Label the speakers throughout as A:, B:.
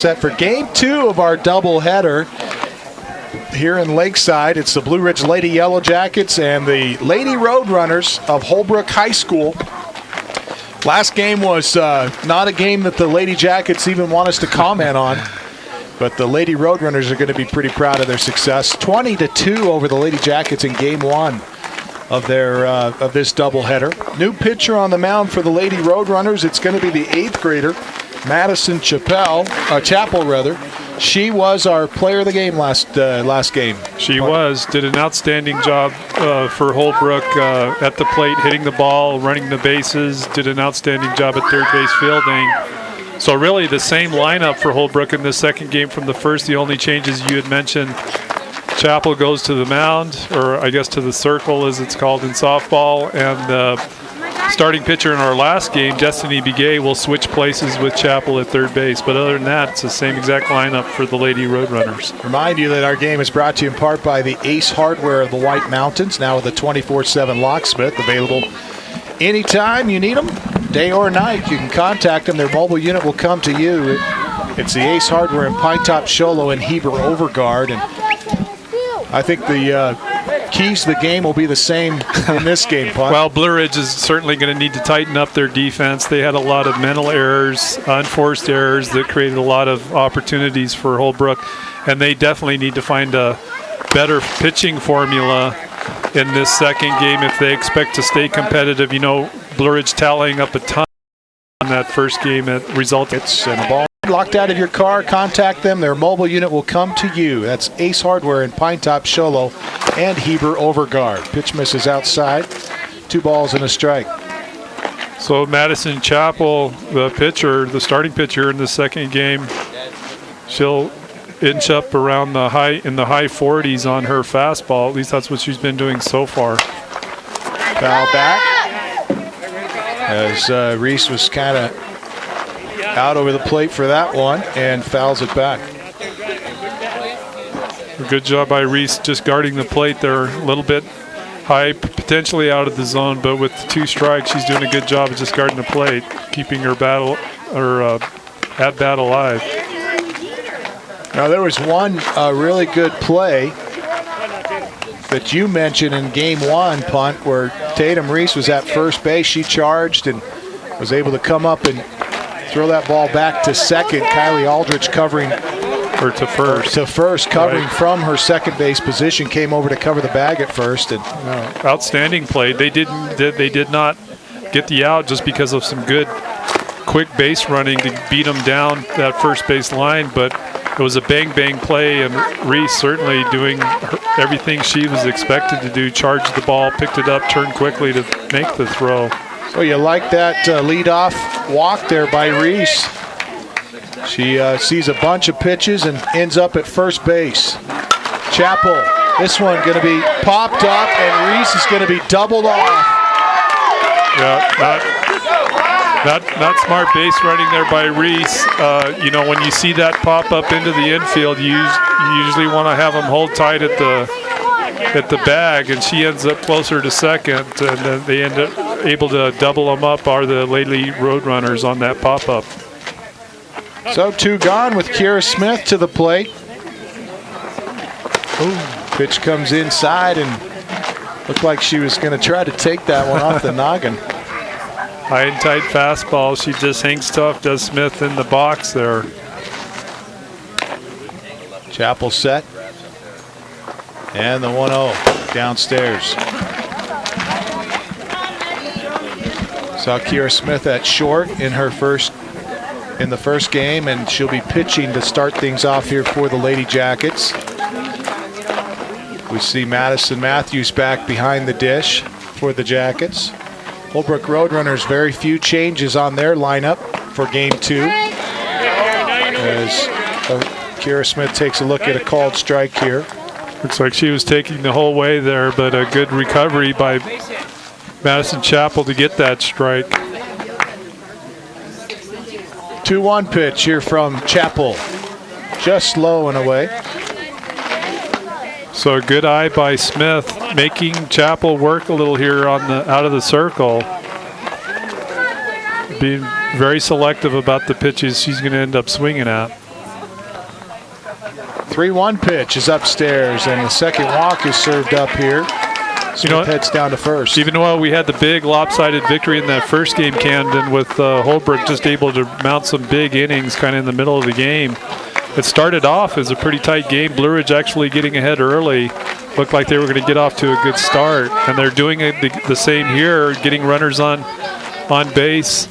A: Set for game 2 of our doubleheader here in Lakeside. It's the Blue Ridge Lady Yellow Jackets and the Lady Roadrunners of Holbrook High School. Last game was not a game that the Lady Jackets even want us to comment on, but the Lady Roadrunners are going to be pretty proud of their success. 20-2 over the Lady Jackets in game 1 of their of this doubleheader. New pitcher on the mound for the Lady Roadrunners. It's going to be the 8th grader, Madison Chapel. She was our player of the game last game.
B: She did an outstanding job for Holbrook at the plate, hitting the ball, running the bases, did an outstanding job at third base fielding. So really the same lineup for Holbrook in the second game from the first. The only changes you had mentioned, Chapel goes to the mound, or I guess to the circle as it's called in softball, and starting pitcher in our last game, Destiny Begay, will switch places with Chapel at third base. But other than that, it's the same exact lineup for the Lady Roadrunners.
A: Remind you that our game is brought to you in part by the Ace Hardware of the White Mountains, now with a 24/7 locksmith available anytime you need them, day or night. You can contact them. Their mobile unit will come to you. It's the Ace Hardware in Pinetop, Sholo, and Heber Overguard. And I think the keys to the game will be the same in this game, Punt.
B: Well, Blue Ridge is certainly going to need to tighten up their defense. They had a lot of mental errors, unforced errors that created a lot of opportunities for Holbrook, and they definitely need to find a better pitching formula in this second game if they expect to stay competitive. You know, Blue Ridge tallying up a ton on that first game that resulted
A: in a ball. Locked out of your car, contact them. Their mobile unit will come to you. That's Ace Hardware in Pinetop, Sholo, and Heber Overguard. Pitch misses outside. 2 balls and a strike.
B: So Madison Chapel, the pitcher, the starting pitcher in the second game, she'll inch up around the high 40s on her fastball. At least that's what she's been doing so far.
A: Foul back as Reese was kind of out over the plate for that one and fouls it back.
B: Good job by Reese just guarding the plate there. A little bit high, potentially out of the zone, but with 2 strikes, she's doing a good job of just guarding the plate, keeping her at-bat alive.
A: Now there was one really good play that you mentioned in game 1, Punt, where Tatum Reese was at first base. She charged and was able to come up and throw that ball back to second. Kylie Aldrich covering,
B: or to first.
A: Covering from her second base position, came over to cover the bag at first. And
B: outstanding play. They did not get the out just because of some good quick base running to beat them down that first base line, but it was a bang play, and Reese certainly doing everything she was expected to do. Charged the ball, picked it up, turned quickly to make the throw.
A: So you like that leadoff walk there by Reese. She sees a bunch of pitches and ends up at first base. Chapel, this one going to be popped up, and Reese is going to be doubled off.
B: Yeah, not smart base running there by Reese. You know, when you see that pop up into the infield, you usually want to have them hold tight at the bag, and she ends up closer to second, and then they end up able to double them up, are the Lady Roadrunners on that pop-up.
A: So 2 gone with Kira Smith to the plate. Ooh, pitch comes inside and looked like she was going to try to take that one off the noggin.
B: High and tight fastball. She just hangs tough, does Smith in the box there.
A: Chapel set. And the 1-0 downstairs. Saw Kira Smith at short in the first game, and she'll be pitching to start things off here for the Lady Jackets. We see Madison Matthews back behind the dish for the Jackets. Holbrook Roadrunners, very few changes on their lineup for game 2. As Kira Smith takes a look at a called strike here.
B: Looks like she was taking the whole way there, but a good recovery by Madison Chapel to get that strike.
A: 2-1 pitch here from Chapel. Just low and away.
B: So a good eye by Smith, making Chapel work a little here on out of the circle. Being very selective about the pitches she's going to end up swinging at.
A: 3-1 pitch is upstairs, and the second walk is served up here. Smith heads down to first.
B: Even though we had the big lopsided victory in that first game, Camden, with Holbrook just able to mount some big innings kind of in the middle of the game. It started off as a pretty tight game. Blue Ridge actually getting ahead early. Looked like they were going to get off to a good start, and they're doing the same here, getting runners on base.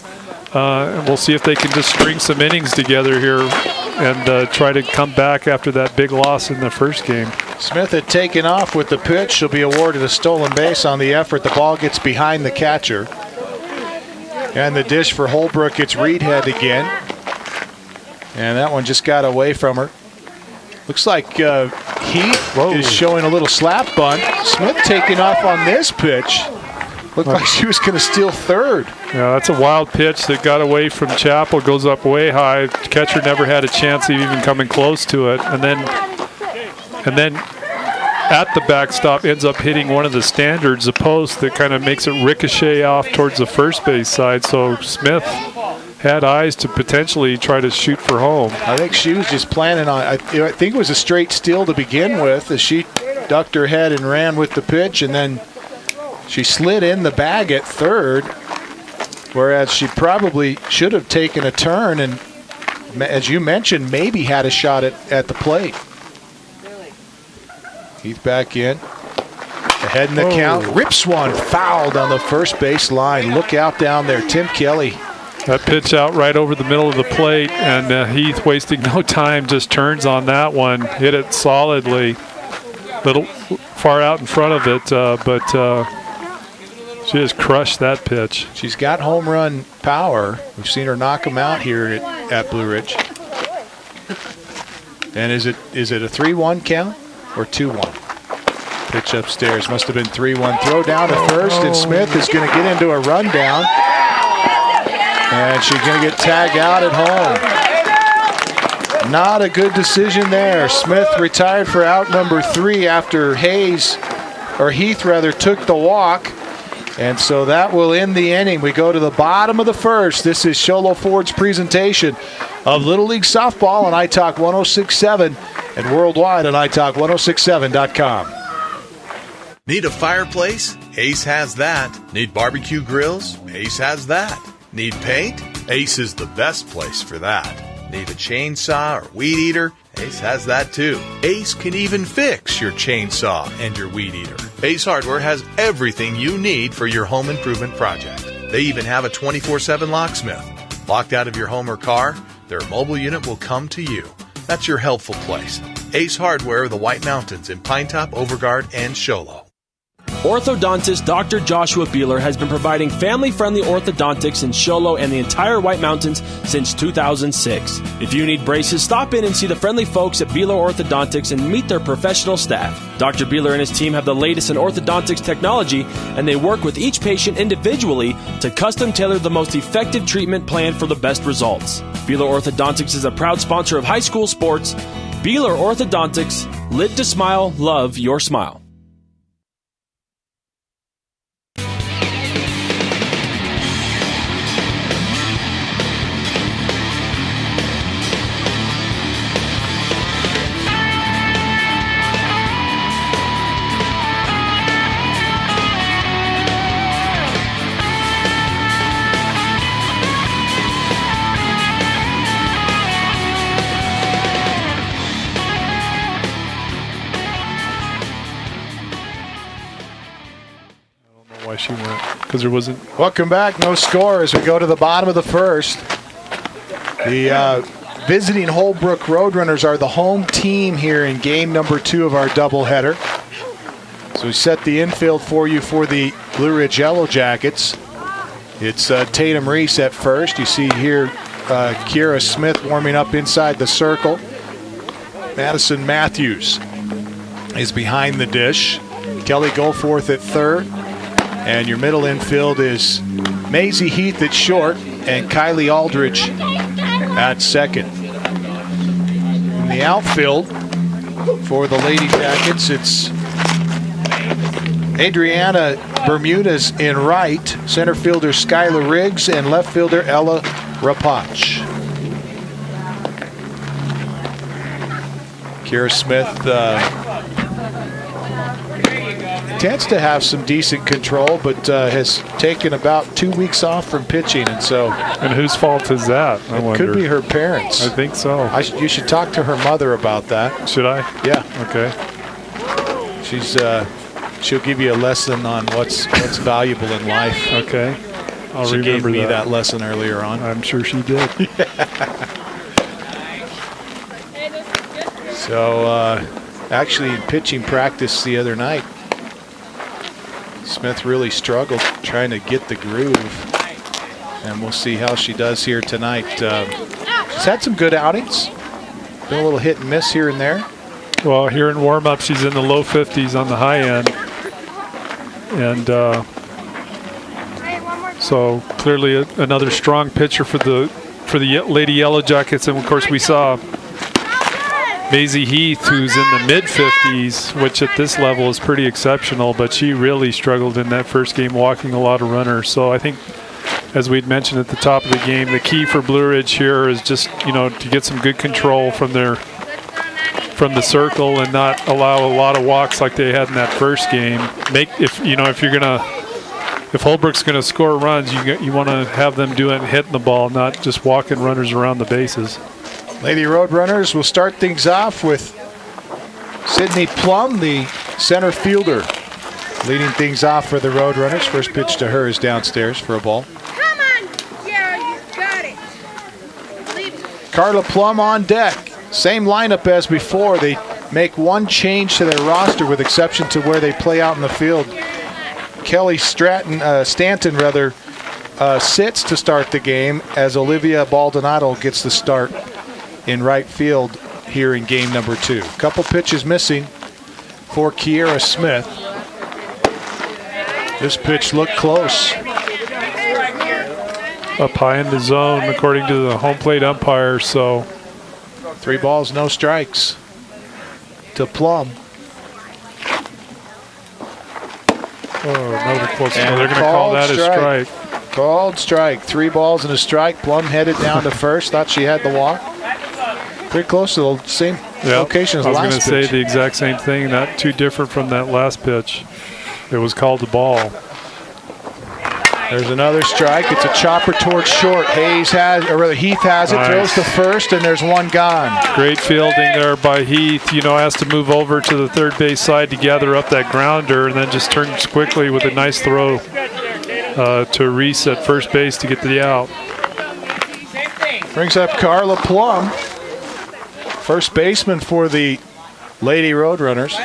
B: And we'll see if they can just string some innings together here and try to come back after that big loss in the first game.
A: Smith had taken off with the pitch. She'll be awarded a stolen base on the effort. The ball gets behind the catcher. And the dish for Holbrook gets Reedhead again. And that one just got away from her. Looks like Heath is showing a little slap bunt. Smith taking off on this pitch. Looked like she was going to steal third.
B: Yeah, that's a wild pitch that got away from Chappell, goes up way high. Catcher never had a chance of even coming close to it. And then at the backstop ends up hitting one of the standards, a post that kind of makes it ricochet off towards the first base side. So Smith had eyes to potentially try to shoot for home.
A: I think she was just planning on, I think it was a straight steal to begin with, as she ducked her head and ran with the pitch, and then she slid in the bag at third, whereas she probably should have taken a turn and, as you mentioned, maybe had a shot at the plate. Heath back in. Ahead in the count. Rips one. Fouled on the first base line. Look out down there. Tim Kelly.
B: That pitch out right over the middle of the plate, and Heath, wasting no time, just turns on that one. Hit it solidly. Little far out in front of it, but she just crushed that pitch.
A: She's got home run power. We've seen her knock them out here at Blue Ridge. And is it a 3-1 count or 2-1? Pitch upstairs. Must have been 3-1. Throw down to first, and Smith is going to get into a rundown. And she's going to get tagged out at home. Not a good decision there. Smith retired for out number 3 after Heath took the walk. And so that will end the inning. We go to the bottom of the first. This is Sholo Ford's presentation of Little League Softball on iTalk 106.7 and worldwide on iTalk1067.com.
C: Need a fireplace? Ace has that. Need barbecue grills? Ace has that. Need paint? Ace is the best place for that. Need a chainsaw or weed eater? Ace has that too. Ace can even fix your chainsaw and your weed eater. Ace Hardware has everything you need for your home improvement project. They even have a 24/7 locksmith. Locked out of your home or car? Their mobile unit will come to you. That's your helpful place. Ace Hardware of the White Mountains in Pinetop, Overguard, and Sholo.
D: Orthodontist Dr. Joshua Beeler has been providing family-friendly orthodontics in Sholo and the entire White Mountains since 2006. If you need braces, stop in and see the friendly folks at Beeler Orthodontics and meet their professional staff. Dr. Beeler and his team have the latest in orthodontics technology, and they work with each patient individually to custom tailor the most effective treatment plan for the best results. Beeler Orthodontics is a proud sponsor of high school sports. Beeler Orthodontics, lit to smile, love your smile.
B: She went because there wasn't.
A: Welcome back. No score as we go to the bottom of the first. The visiting Holbrook Roadrunners are the home team here in game number 2 of our doubleheader. So we set the infield for you for the Blue Ridge Yellow Jackets. It's Tatum Reese at first. You see here Kiera Smith warming up inside the circle. Madison Matthews is behind the dish. Kelly Goforth at third. And your middle infield is Maisie Heath at short and Kylie Aldridge at second. In the outfield for the Lady Jackets, it's Adriana Bermudez in right, center fielder Skylar Riggs, and left fielder Ella Rapach. Kira Smith tends to have some decent control, but has taken about 2 weeks off from pitching, and so.
B: And whose fault is that? I wonder.
A: Could be her parents.
B: I think so.
A: You should talk to her mother about that.
B: Should I?
A: Yeah.
B: Okay.
A: She'll give you a lesson on what's valuable in life.
B: Okay.
A: She gave me that lesson earlier on.
B: I'm sure she did.
A: So, actually, in pitching practice the other night, Smith really struggled trying to get the groove, and we'll see how she does here tonight. She's had some good outings. Been a little hit and miss here and there.
B: Well, here in warm-up, she's in the low 50s on the high end. And so clearly another strong pitcher for the Lady Yellow Jackets. And, of course, we saw Maisie Heath, who's in the mid-50s, which at this level is pretty exceptional, but she really struggled in that first game, walking a lot of runners. So I think, as we'd mentioned at the top of the game, the key for Blue Ridge here is just, to get some good control from the circle and not allow a lot of walks like they had in that first game. If Holbrook's gonna score runs, you want to have them hitting the ball, not just walking runners around the bases.
A: Lady Roadrunners will start things off with Sydney Plum, the center fielder, leading things off for the Roadrunners. First pitch to her is downstairs for a ball.
E: Come on, Sarah, you got it.
A: Carla Plum on deck. Same lineup as before. They make one change to their roster with exception to where they play out in the field. Kelly Stanton sits to start the game as Olivia Baldonado gets the start in right field here in game number 2. Couple pitches missing for Kiera Smith. This pitch looked close.
B: Up high in the zone, according to the home plate umpire, so
A: 3 balls, no strikes to Plum.
B: Oh, another close one.
A: And
B: They're going to call that a strike.
A: Called strike. 3 balls and a strike. Plum headed down to first. Thought she had the walk. Pretty close to the same location as the last pitch.
B: I was going to say the exact same thing. Not too different from that last pitch. It was called the ball.
A: There's another strike. It's a chopper towards short. Heath has it, nice. Throws to first, and there's one gone.
B: Great fielding there by Heath. Has to move over to the third base side to gather up that grounder, and then just turns quickly with a nice throw to Reese at first base to get the out.
A: Brings up Carla Plum, first baseman for the Lady Roadrunners.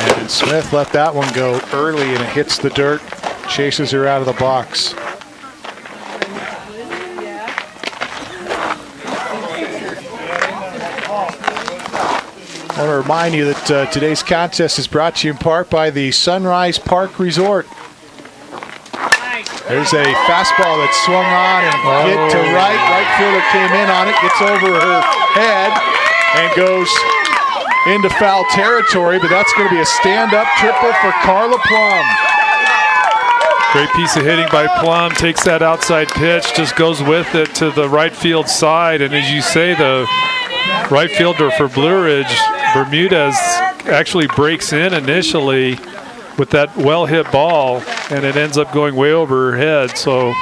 A: And Smith let that one go early, and it hits the dirt, chases her out of the box. I want to remind you that today's contest is brought to you in part by the Sunrise Park Resort. There's a fastball that swung on and hit to right. Right fielder came in on it, gets over her head, and goes into foul territory, but that's going to be a stand-up triple for Carla Plum.
B: Great piece of hitting by Plum. Takes that outside pitch, just goes with it to the right field side, and as you say, the right fielder for Blue Ridge, Bermudez, actually breaks in initially with that well-hit ball, and it ends up going way over her head. So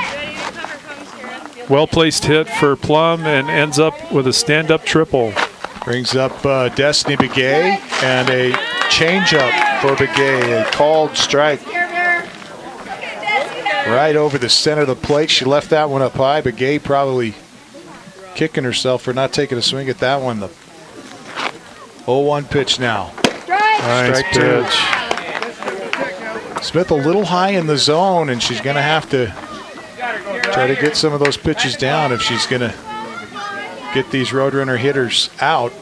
B: well-placed hit for Plum and ends up with a stand-up triple.
A: Brings up Destiny Begay and a changeup for Begay, a called strike. Right over the center of the plate. She left that one up high. Begay probably kicking herself for not taking a swing at that one. The 0-1 pitch now.
B: Nice
A: strike
B: pitch.
A: 2. Smith a little high in the zone, and she's going to have to try to get some of those pitches down if she's going to get these Roadrunner hitters out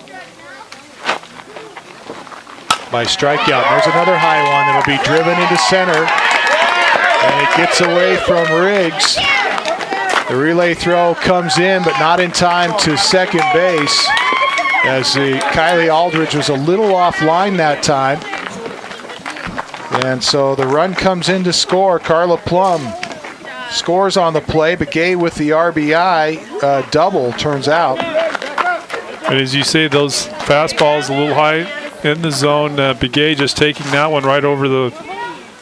A: by strikeout. There's another high one that'll be driven into center, and it gets away from Riggs. The relay throw comes in, but not in time to second base, as Kylie Aldridge was a little offline that time. And so the run comes in to score. Carla Plum scores on the play. Begay with the RBI double, turns out.
B: And as you say, those fastballs a little high in the zone. Begay just taking that one right over the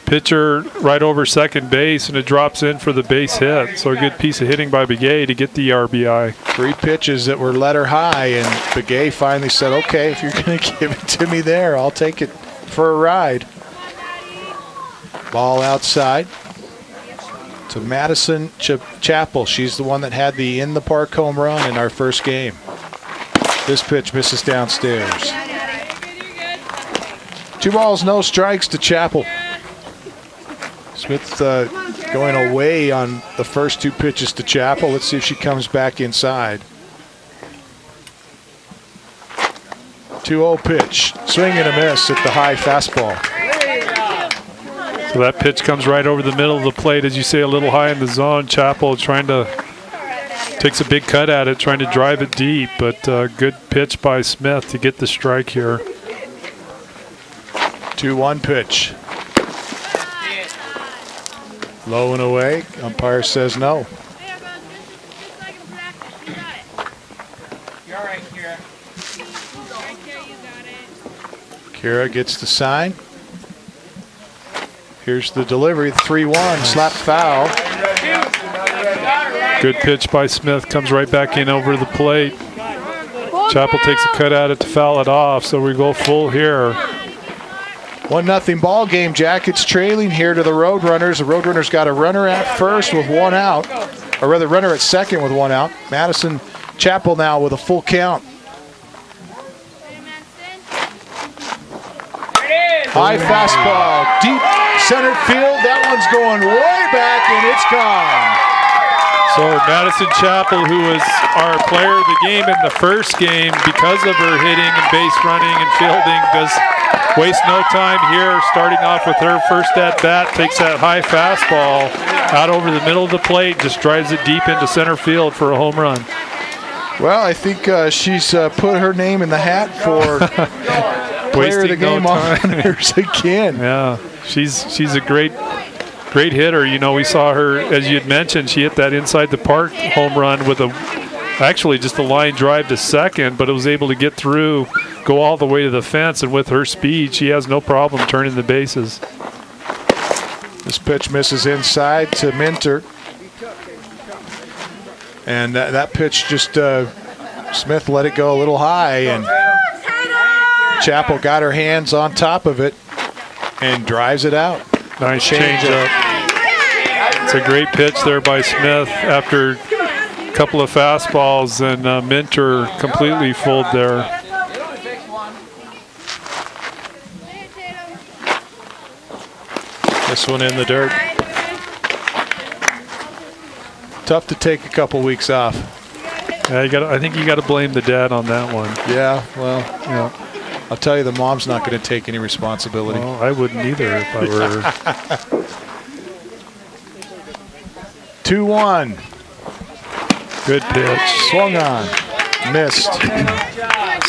B: pitcher, right over second base, and it drops in for the base hit. So a good piece of hitting by Begay to get the RBI.
A: 3 pitches that were letter high, and Begay finally said, okay, if you're going to give it to me there, I'll take it for a ride. Ball outside to Madison Chapel. She's the one that had the in-the-park home run in our first game. This pitch misses downstairs. 2 balls, no strikes to Chapel. Smith going away on the first 2 pitches to Chapel. Let's see if she comes back inside. 2-0 pitch. Swing and a miss at the high fastball.
B: So that pitch comes right over the middle of the plate, as you say, a little high in the zone. Chapel takes a big cut at it, trying to drive it deep, but good pitch by Smith to get the strike here.
A: 2-1 pitch. Low and away. Umpire says no.
E: You're all right, Kira.
A: Kira gets the sign. Here's the delivery. 3-1. Slap foul.
B: Good pitch by Smith. Comes right back in over the plate. Chapel takes a cut at it to foul it off, so we go full here.
A: 1-0 ball game. Jackets trailing here to the Roadrunners. The Roadrunners got a runner at first with 1 out, or rather runner at second with 1 out. Madison Chapel now with a full count. High fastball, deep center field. That one's going way back, and it's gone.
B: So Madison Chapel, who was our player of the game in the first game because of her hitting and base running and fielding, does waste no time here, starting off with her first at-bat, takes that high fastball out over the middle of the plate, just drives it deep into center field for a home run.
A: Well, I think she's put her name in the hat for player of the game honors again.
B: Yeah, she's a great hitter. You know, we saw her, as you had mentioned, she hit that inside the park home run with actually just a line drive to second, but it was able to get through, go all the way to the fence, and with her speed, she has no problem turning the bases.
A: This pitch misses inside to Minter. And that pitch just, Smith let it go a little high, and Chapel got her hands on top of it and drives it out.
B: Nice change up. It's a great pitch there by Smith after a couple of fastballs, and Minter completely fooled there.
A: This one in the dirt. Tough to take a couple weeks off.
B: Yeah, I think you got to blame the dad on that one.
A: Yeah, well, yeah. I'll tell you, the mom's not going to take any responsibility.
B: Well, I wouldn't either if I were her.
A: 2-1.
B: Good pitch.
A: Swung on. Missed.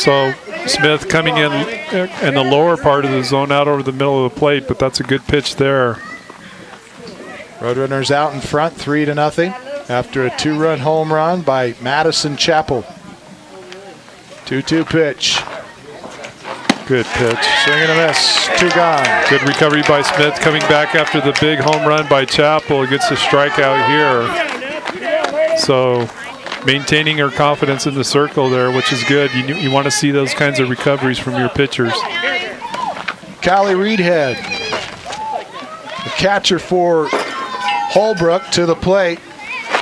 B: So Smith coming in the lower part of the zone, out over the middle of the plate, but that's a good pitch there.
A: Roadrunners out in front, 3-0, after a 2-run home run by Madison Chapel. 2-2 pitch.
B: Good pitch.
A: Swing and a miss. 2 gone.
B: Good recovery by Smith, coming back after the big home run by Chapel. Gets a strikeout here. So maintaining her confidence in the circle there, which is good. You want to see those kinds of recoveries from your pitchers.
A: Callie Reedhead, the catcher for Holbrook, to the plate.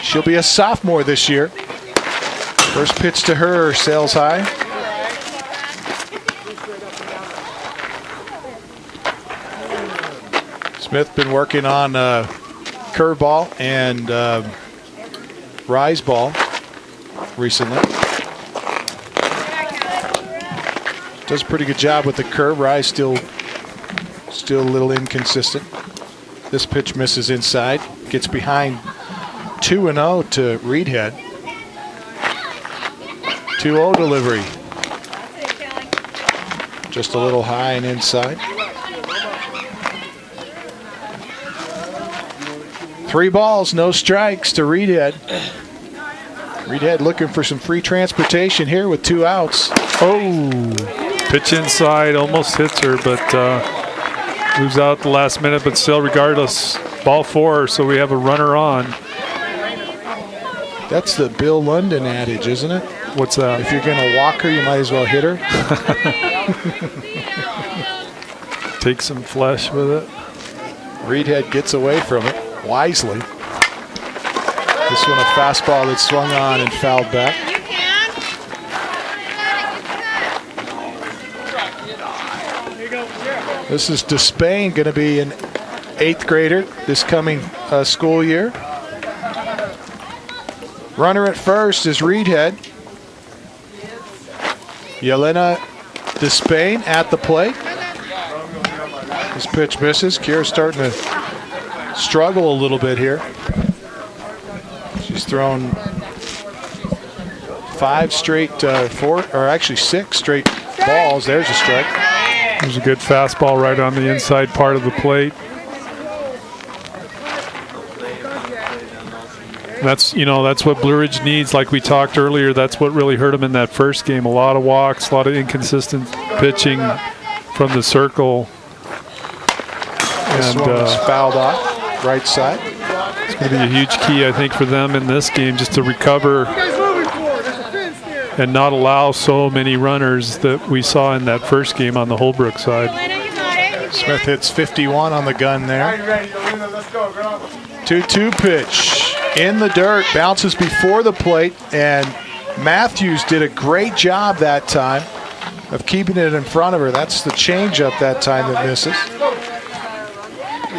A: She'll be a sophomore this year. First pitch to her sails high. Smith been working on curveball and rise ball recently. Does a pretty good job with the curve. Rise still a little inconsistent. This pitch misses inside. Gets behind 2-0 to Reedhead. 2-0 delivery. Just a little high and inside. 3 balls, no strikes to Reedhead. Reedhead looking for some free transportation here with 2 outs.
B: Oh, pitch inside, almost hits her, but moves out at the last minute, but still regardless, ball 4, so we have a runner on.
A: That's the Bill London adage, isn't it?
B: What's that?
A: If you're going to walk her, you might as well hit her.
B: Take some flesh with it.
A: Reedhead gets away from it wisely. This one a fastball that swung on and fouled back. This is Despain, going to be an 8th grader this coming school year. Runner at first is Reedhead. Yelena Despain at the plate. This pitch misses. Kira's starting to struggle a little bit here. She's thrown 5 straight, 6 straight balls. There's a strike.
B: There's a good fastball right on the inside part of the plate. That's what Blue Ridge needs. Like we talked earlier, that's what really hurt them in that first game. A lot of walks, a lot of inconsistent pitching from the circle.
A: This one was fouled off, right side.
B: It's going to be a huge key, I think, for them in this game, just to recover and not allow so many runners that we saw in that first game on the Holbrook side.
A: Smith hits 51 on the gun there. 2-2 pitch in the dirt, bounces before the plate, and Matthews did a great job that time of keeping it in front of her. That's the changeup that time that misses.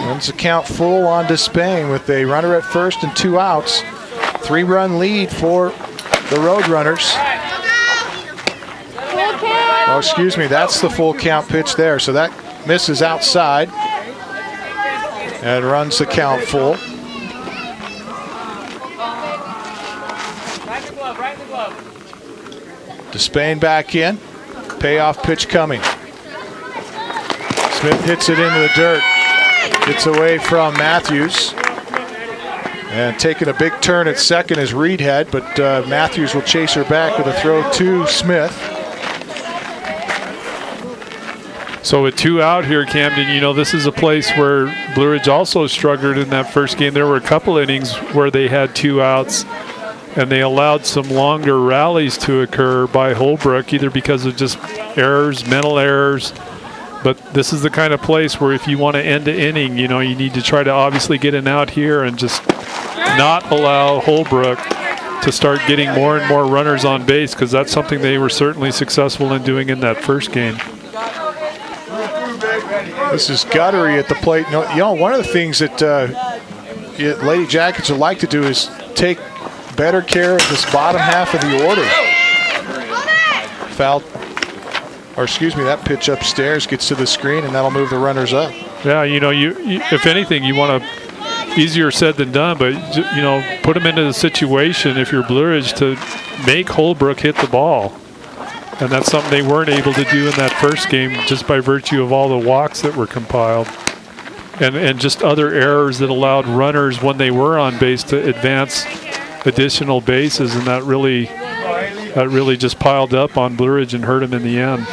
A: Runs the count full on Despain with a runner at first and 2 outs. 3-run lead for the Roadrunners. Oh, excuse me, that's the full count pitch there. So that misses outside and runs the count full. Despain back in. Payoff pitch coming. Smith hits it into the dirt. Gets away from Matthews. And taking a big turn at second is Reedhead, but Matthews will chase her back with a throw to Smith.
B: So with 2 out here, Camden, this is a place where Blue Ridge also struggled in that first game. There were a couple innings where they had 2 outs, and they allowed some longer rallies to occur by Holbrook, either because of just errors, mental errors. But this is the kind of place where if you want to end the inning, you need to try to obviously get an out here and just not allow Holbrook to start getting more and more runners on base, because that's something they were certainly successful in doing in that first game.
A: This is Guttery at the plate. One of the things that Lady Jackets would like to do is take better care of this bottom half of the order. That pitch upstairs gets to the screen, and that'll move the runners up.
B: Yeah, you if anything, you want to, easier said than done, but put them into the situation, if you're Blue Ridge, to make Holbrook hit the ball. And that's something they weren't able to do in that first game, just by virtue of all the walks that were compiled. And just other errors that allowed runners, when they were on base, to advance additional bases, and that really just piled up on Blue Ridge and hurt them in the end.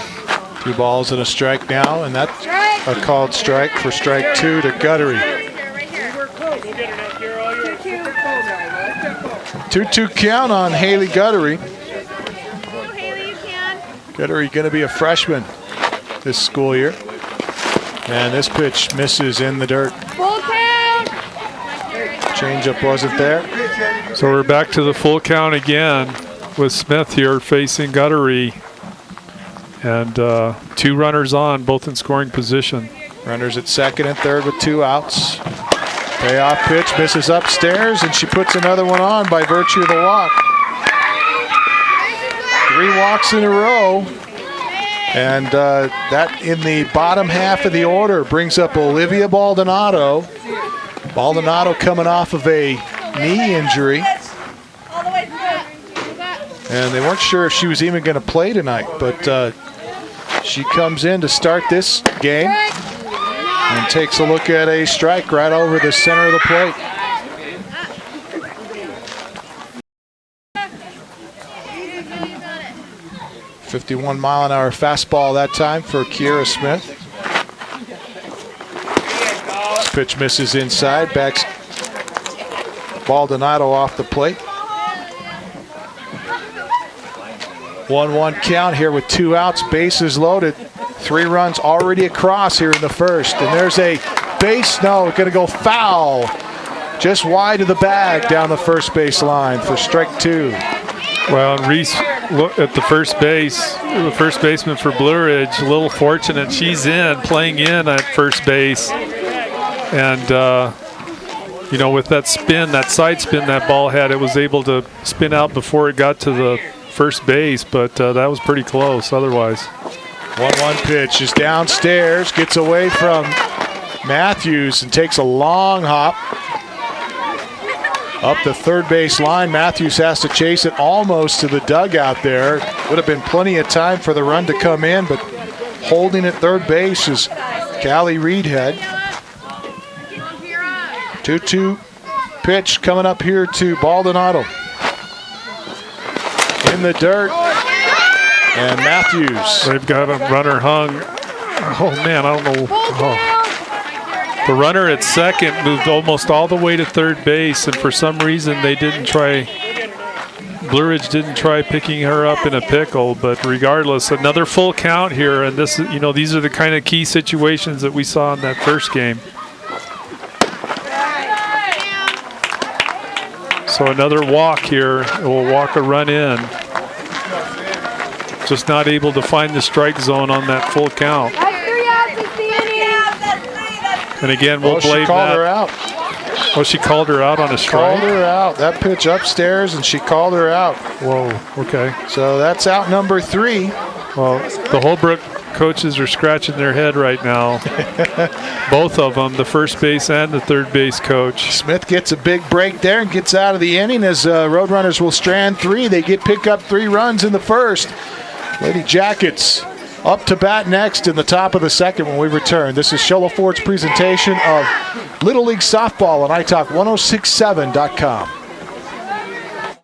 A: 2 balls and a strike now, and that's a called strike for strike 2 to Guttery. 2-2 count on Haley Guttery. Guttery going to be a freshman this school year. And this pitch misses in the dirt.
E: Full count.
A: Changeup wasn't there.
B: So we're back to the full count again with Smith here facing Guttery. And 2 runners on, both in scoring position.
A: Runners at second and third with 2 outs. Payoff pitch misses upstairs, and she puts another one on by virtue of the walk. 3 walks in a row. And that in the bottom half of the order brings up Olivia Baldonado. Baldonado coming off of a knee injury. And they weren't sure if she was even going to play tonight, but she comes in to start this game and takes a look at a strike right over the center of the plate. 51-mile-an-hour fastball that time for Kiera Smith. This pitch misses inside. Backs Baldonado off the plate. 1-1 count here with 2 outs. Bases loaded. 3 runs already across here in the first. And there's a base. No, going to go foul. Just wide of the bag down the first base line for strike 2.
B: Well, Reese look at the first baseman for Blue Ridge, a little fortunate. She's playing in at first base. And, with that spin, that side spin that ball had, it was able to spin out before it got to the first base, but that was pretty close otherwise.
A: 1-1 pitch is downstairs, gets away from Matthews and takes a long hop up the third base line. Matthews has to chase it almost to the dugout there. Would have been plenty of time for the run to come in, but holding at third base is Callie Reedhead. 2-2 pitch coming up here to Baldonado. In the dirt, and Matthews.
B: They've got a runner hung. Oh, man, I don't know. Oh. The runner at second moved almost all the way to third base, and for some reason they didn't try. Blue Ridge didn't try picking her up in a pickle, but regardless, another full count here, and this, these are the kind of key situations that we saw in that first game. So another walk here. We'll walk a run in. Just not able to find the strike zone on that full count. And again, we'll blame that.
A: She called her out.
B: Oh, she called her out on a strike?
A: Called her out. That pitch upstairs, and she called her out.
B: Whoa, okay.
A: So that's out number 3.
B: Well, the Holbrook coaches are scratching their head right now. Both of them, the first base and the third base coach.
A: Smith gets a big break there and gets out of the inning as Roadrunners will strand 3. They pick up 3 runs in the first. Lady Jackets up to bat next in the top of the second when we return. This is Sholo Ford's presentation of Little League Softball on iTalk1067.com.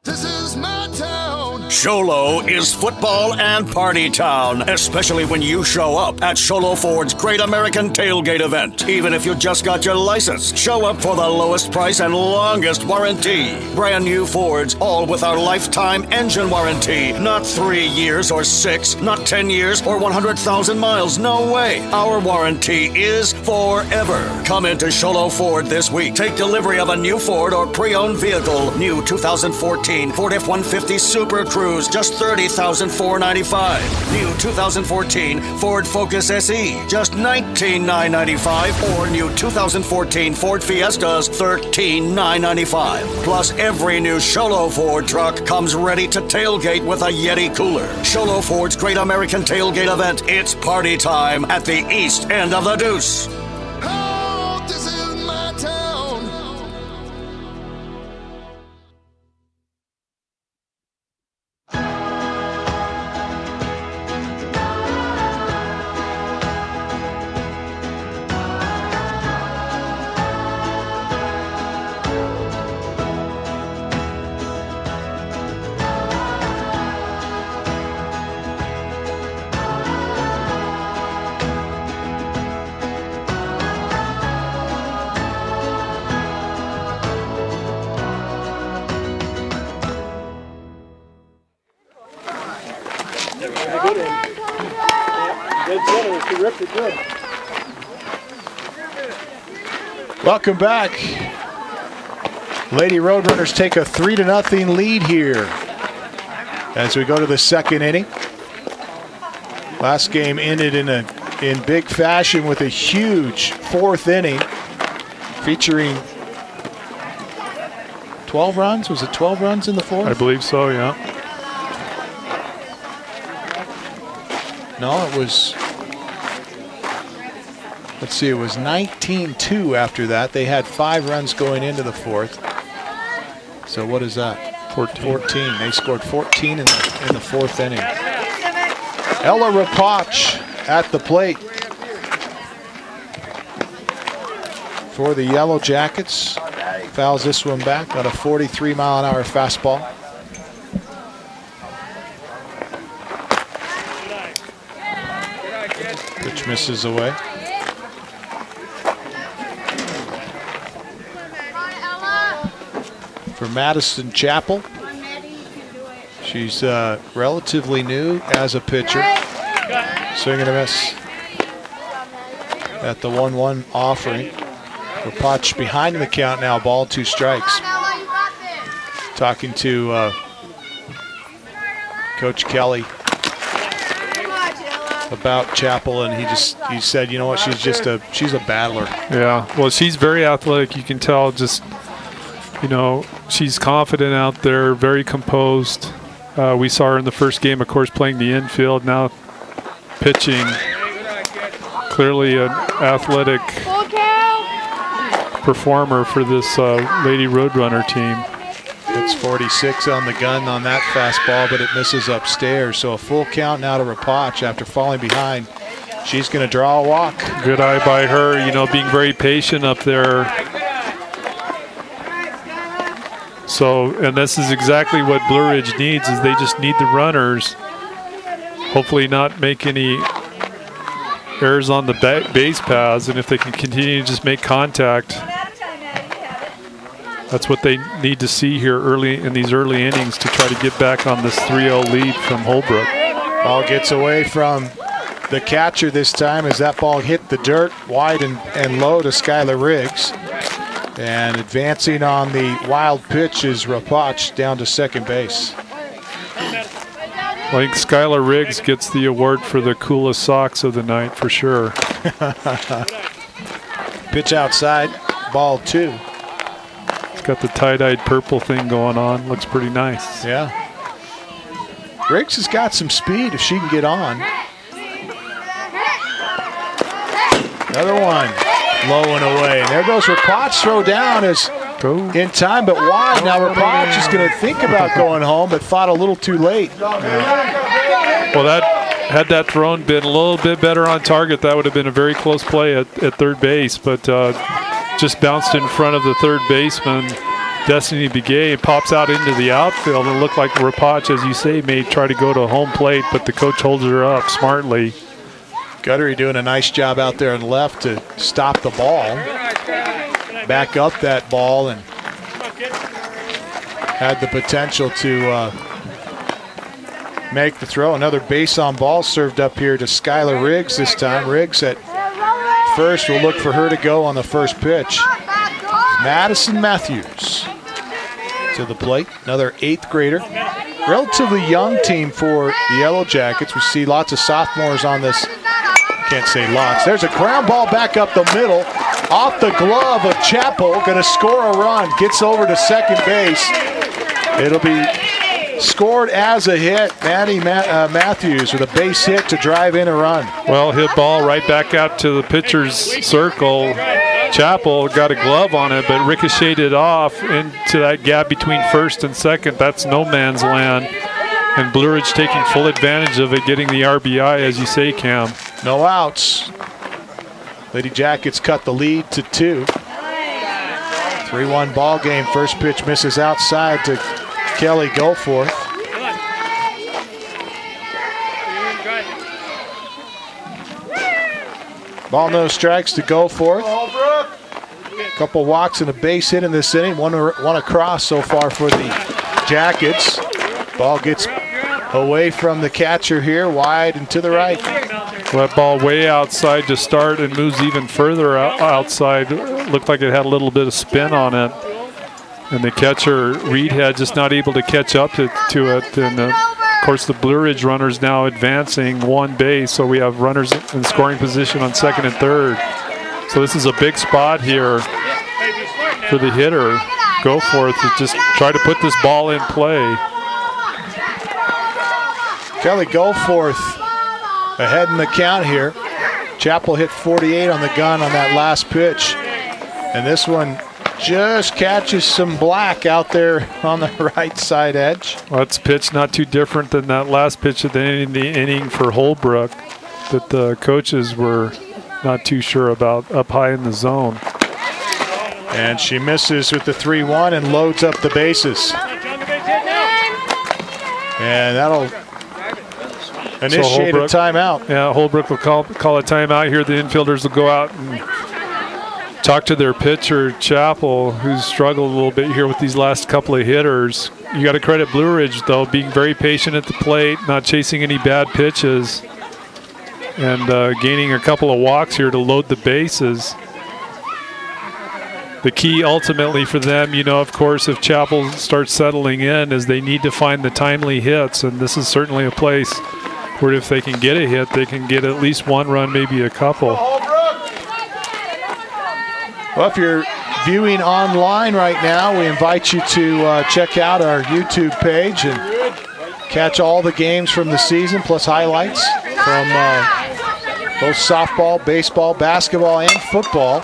F: This is my town.
G: Sholo is football and party town, especially when you show up at Sholo Ford's Great American Tailgate event. Even if you just got your license, show up for the lowest price and longest warranty. Brand new Fords, all with our lifetime engine warranty. Not 3 years or 6, not 10 years or 100,000 miles. No way. Our warranty is forever. Come into Sholo Ford this week. Take delivery of a new Ford or pre-owned vehicle. New 2014 Ford F-150 Super Cruise, just $30,495. New 2014 Ford Focus SE, just $19,995. Or new 2014 Ford Fiestas, $13,995. Plus, every new Sholo Ford truck comes ready to tailgate with a Yeti cooler. Sholo Ford's Great American Tailgate event. It's party time at the east end of the Deuce.
F: Oh, this is my town.
A: Welcome back. Lady Roadrunners take a 3-0 lead here as we go to the second inning. Last game ended in big fashion with a huge 4th inning featuring 12 runs. Was it 12 runs in the 4th?
B: I believe so, yeah.
A: No, it was, let's see, it was 19-2 after that. They had 5 runs going into the 4th. So what is that? 14. They scored 14 in the 4th inning. Ella Rapach at the plate for the Yellow Jackets. Fouls this one back on a 43-mile-an-hour fastball. pitch misses away. For Madison Chapel, she's relatively new as a pitcher. Swing and a miss at the 1-1 offering. Rapach behind the count now, ball 2 strikes. Talking to Coach Kelly about Chapel, and he said, you know what, she's a battler.
B: Yeah, well, she's very athletic. You can tell just, she's confident out there, very composed. We saw her in the first game, of course, playing the infield, now pitching. Clearly an athletic performer for this Lady Roadrunner team.
A: It's 46 on the gun on that fastball, but it misses upstairs. So a full count now to Rapach after falling behind. She's going to draw a walk.
B: Good eye by her, being very patient up there. So, and this is exactly what Blue Ridge needs, is they just need the runners. Hopefully not make any errors on the base paths, and if they can continue to just make contact, that's what they need to see here early in these early innings to try to get back on this 3-0 lead from Holbrook.
A: Ball gets away from the catcher this time as that ball hit the dirt wide and low to Skylar Riggs. And advancing on the wild pitch is Rapach down to second base.
B: I think Skylar Riggs gets the award for the coolest socks of the night for sure.
A: Pitch outside, ball 2.
B: Got the tie-dyed purple thing going on. Looks pretty nice.
A: Yeah. Riggs has got some speed if she can get on. Another one. Low and away. And there goes Rapach. Throw down is in time, but wide. Now Rapach is going to think about going home, but thought a little too late.
B: Yeah. Well, had that thrown been a little bit better on target, that would have been a very close play at third base, but just bounced in front of the third baseman, Destiny Begay, pops out into the outfield, and looked like Rapach, as you say, may try to go to home plate, but the coach holds her up smartly.
A: Guttery doing a nice job out there on left to stop the ball. Back up that ball and had the potential to make the throw. Another base on ball served up here to Skylar Riggs this time. Riggs at first will look for her to go on the first pitch. Madison Matthews to the plate, another 8th grader. Relatively young team for the Yellow Jackets. We see lots of sophomores on this. Can't say lots. There's a ground ball back up the middle. Off the glove of Chapel, going to score a run. Gets over to second base. It'll be scored as a hit. Maddie Matthews with a base hit to drive in a run.
B: Well, hit ball right back out to the pitcher's circle. Chapel got a glove on it, but ricocheted off into that gap between first and second. That's no man's land. And Blue Ridge taking full advantage of it, getting the RBI, as you say, Cam.
A: No outs. Lady Jackets cut the lead to 2. 3-1 ball game. First pitch misses outside to Kelly Goforth. Ball, no strikes to Goforth. Couple walks and a base hit in this inning. One across so far for the Jackets. Ball gets away from the catcher here, wide and to the right.
B: That ball way outside to start and moves even further outside. Looked like it had a little bit of spin on it. And the catcher, Reedhead, just not able to catch up to it. And of course, the Blue Ridge runners now advancing one base. So we have runners in scoring position on second and third. So this is a big spot here for the hitter. Goforth to just try to put this ball in play.
A: Kelly Goforth ahead in the count here. Chapel hit 48 on the gun on that last pitch. And this one just catches some black out there on the right side edge.
B: Well, that's pitch not too different than that last pitch at the end of the inning for Holbrook that the coaches were not too sure about up high in the zone.
A: And she misses with the 3-1 and loads up the bases. And that'll Initiate a timeout.
B: Yeah, Holbrook will call a timeout here. The infielders will go out and talk to their pitcher, Chappell, who's struggled a little bit here with these last couple of hitters. You got to credit Blue Ridge, though, being very patient at the plate, not chasing any bad pitches, and gaining a couple of walks here to load the bases. The key ultimately for them, of course, if Chappell starts settling in, is they need to find the timely hits, and this is certainly a place where if they can get a hit, they can get at least one run, maybe a couple.
A: Well, if you're viewing online right now, we invite you to check out our YouTube page and catch all the games from the season, plus highlights from both softball, baseball, basketball, and football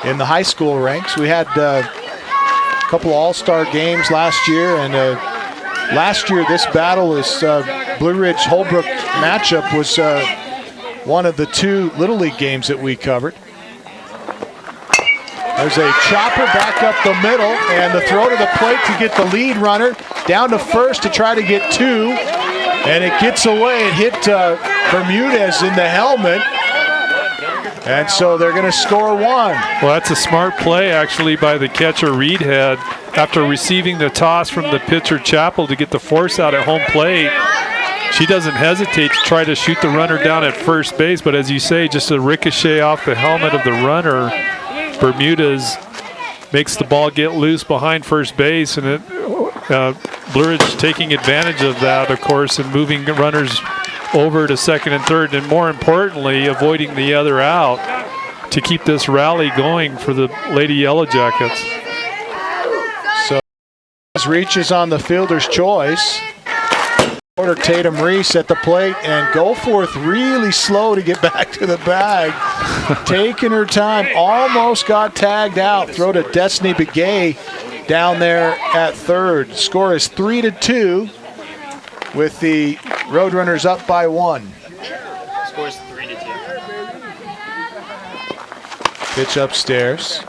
A: in the high school ranks. We had a couple of all-star games last year, and last year this battle, this Blue Ridge Holbrook matchup, was one of the 2 Little League games that we covered. There's a chopper back up the middle, and the throw to the plate to get the lead runner down to first to try to get 2, and it gets away. It hit Bermudez in the helmet, and so they're going to score 1.
B: Well, that's a smart play, actually, by the catcher, Reedhead, after receiving the toss from the pitcher, Chappell, to get the force out at home plate. She doesn't hesitate to try to shoot the runner down at first base, but as you say, just a ricochet off the helmet of the runner. Bermudez makes the ball get loose behind first base, and Blue Ridge taking advantage of that, of course, and moving runners over to second and third, and more importantly, avoiding the other out to keep this rally going for the Lady Yellow Jackets.
A: So, reaches on the fielder's choice. Order Tatum Reese at the plate, and Goforth really slow to get back to the bag. Taking her time, almost got tagged out. Throw to Destiny Begay down there at third. Score is 3-2 with the Roadrunners up by 1.
H: Score is 3-2.
A: Pitch upstairs.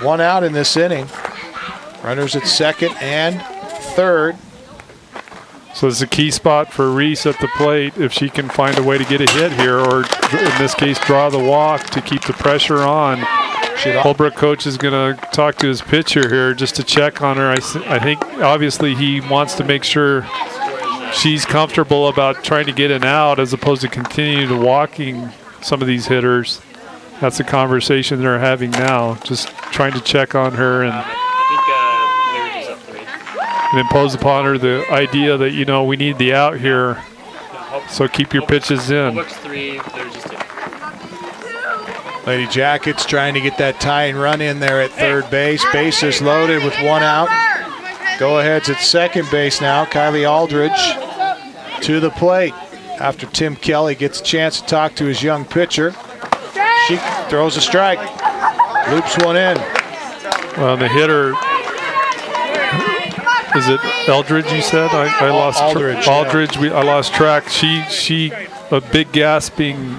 A: One out in this inning. Runners at second and third.
B: So it's a key spot for Reese at the plate if she can find a way to get a hit here, or in this case, draw the walk to keep the pressure on. Holbrook coach is going to talk to his pitcher here just to check on her. I think obviously he wants to make sure she's comfortable about trying to get an out as opposed to continue to walking some of these hitters. That's the conversation they're having now, just trying to check on her and impose upon her the idea that, we need the out here, so keep your pitches in.
A: Lady Jackets trying to get that tying run in there at third base. Bases loaded with 1 out. Go-ahead's at second base now. Kylie Aldridge to the plate after Tim Kelly gets a chance to talk to his young pitcher. She throws a strike, loops one in.
B: Well, the hitter, is it Eldridge? You said I lost
A: Aldridge.
B: Aldridge. I lost track. She a big gasping,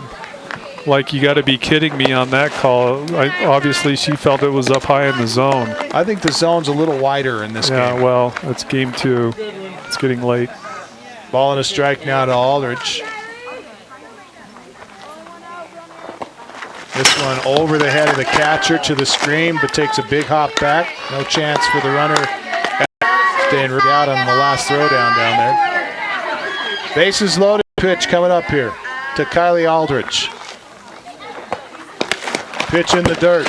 B: like you got to be kidding me on that call. Obviously, she felt it was up high in the zone.
A: I think the zone's a little wider in this game.
B: Yeah, well, it's game 2. It's getting late.
A: Ball and a strike now to Aldridge. This one over the head of the catcher to the screen, but takes a big hop back. No chance for the runner staying out on the last throwdown down there. Bases loaded. Pitch coming up here to Kylie Aldridge. Pitch in the dirt.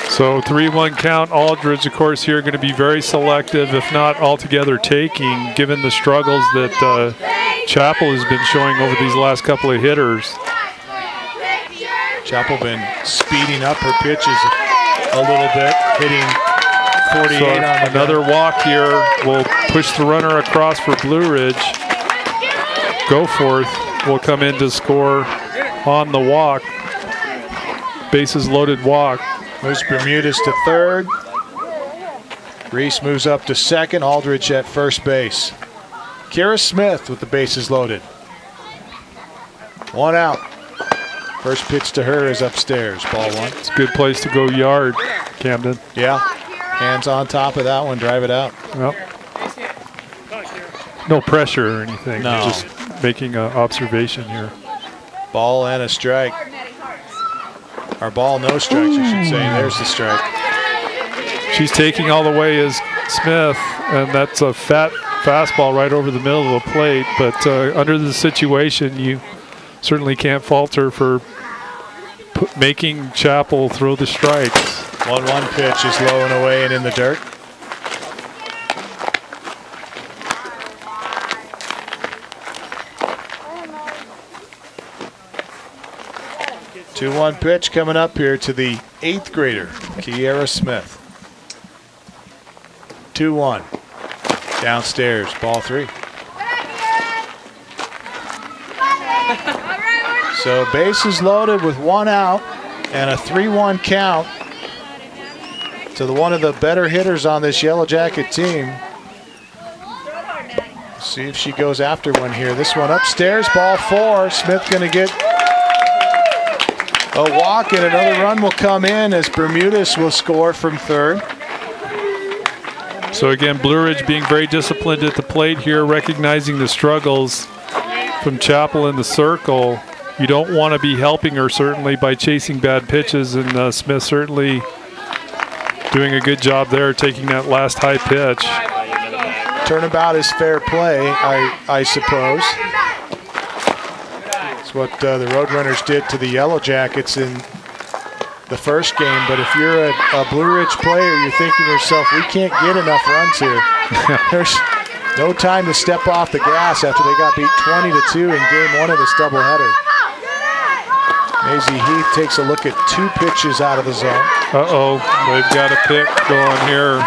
B: So 3-1 count. Aldridge, of course, here going to be very selective, if not altogether taking, given the struggles that Chappell has been showing over these last couple of hitters.
A: Chappell been speeding up her pitches a little bit, hitting 48
B: so
A: on the
B: another walk here will push the runner across for Blue Ridge. Goforth will come in to score on the walk. Bases loaded walk.
A: Moves Bermudez to third. Reese moves up to second. Aldridge at first base. Kira Smith with the bases loaded. 1 out. First pitch to her is upstairs. Ball 1.
B: It's a good place to go yard, Camden.
A: Yeah. Hands on top of that one. Drive it out.
B: Well, no pressure or anything.
A: No.
B: Just making an observation here.
A: Ball and a strike. Or ball, no strikes, I should say. There's the strike.
B: She's taking all the way as Smith, and that's a fat fastball right over the middle of the plate. But under the situation, you certainly can't fault her for making Chapel throw the strikes.
A: 1-1 pitch is low and away and in the dirt. Two-one pitch coming up here to the 8th grader, Kiera Smith. 2-1. Downstairs, ball 3. So bases loaded with 1 out and a 3-1 count to one of the better hitters on this Yellow Jacket team. See if she goes after one here. This one upstairs, ball 4. Smith going to get a walk and another run will come in as Bermudez will score from third.
B: So again, Blue Ridge being very disciplined at the plate here, recognizing the struggles from Chapel in the circle. You don't want to be helping her certainly by chasing bad pitches, and Smith certainly doing a good job there, taking that last high pitch.
A: Turnabout is fair play, I suppose. It's what the Roadrunners did to the Yellow Jackets in the first game. But if you're a Blue Ridge player, you're thinking to yourself, we can't get enough runs here. There's no time to step off the gas after they got beat 20-2 in game 1 of this doubleheader. Maisie Heath takes a look at 2 pitches out of the zone.
B: Uh-oh, they've got a pick going here.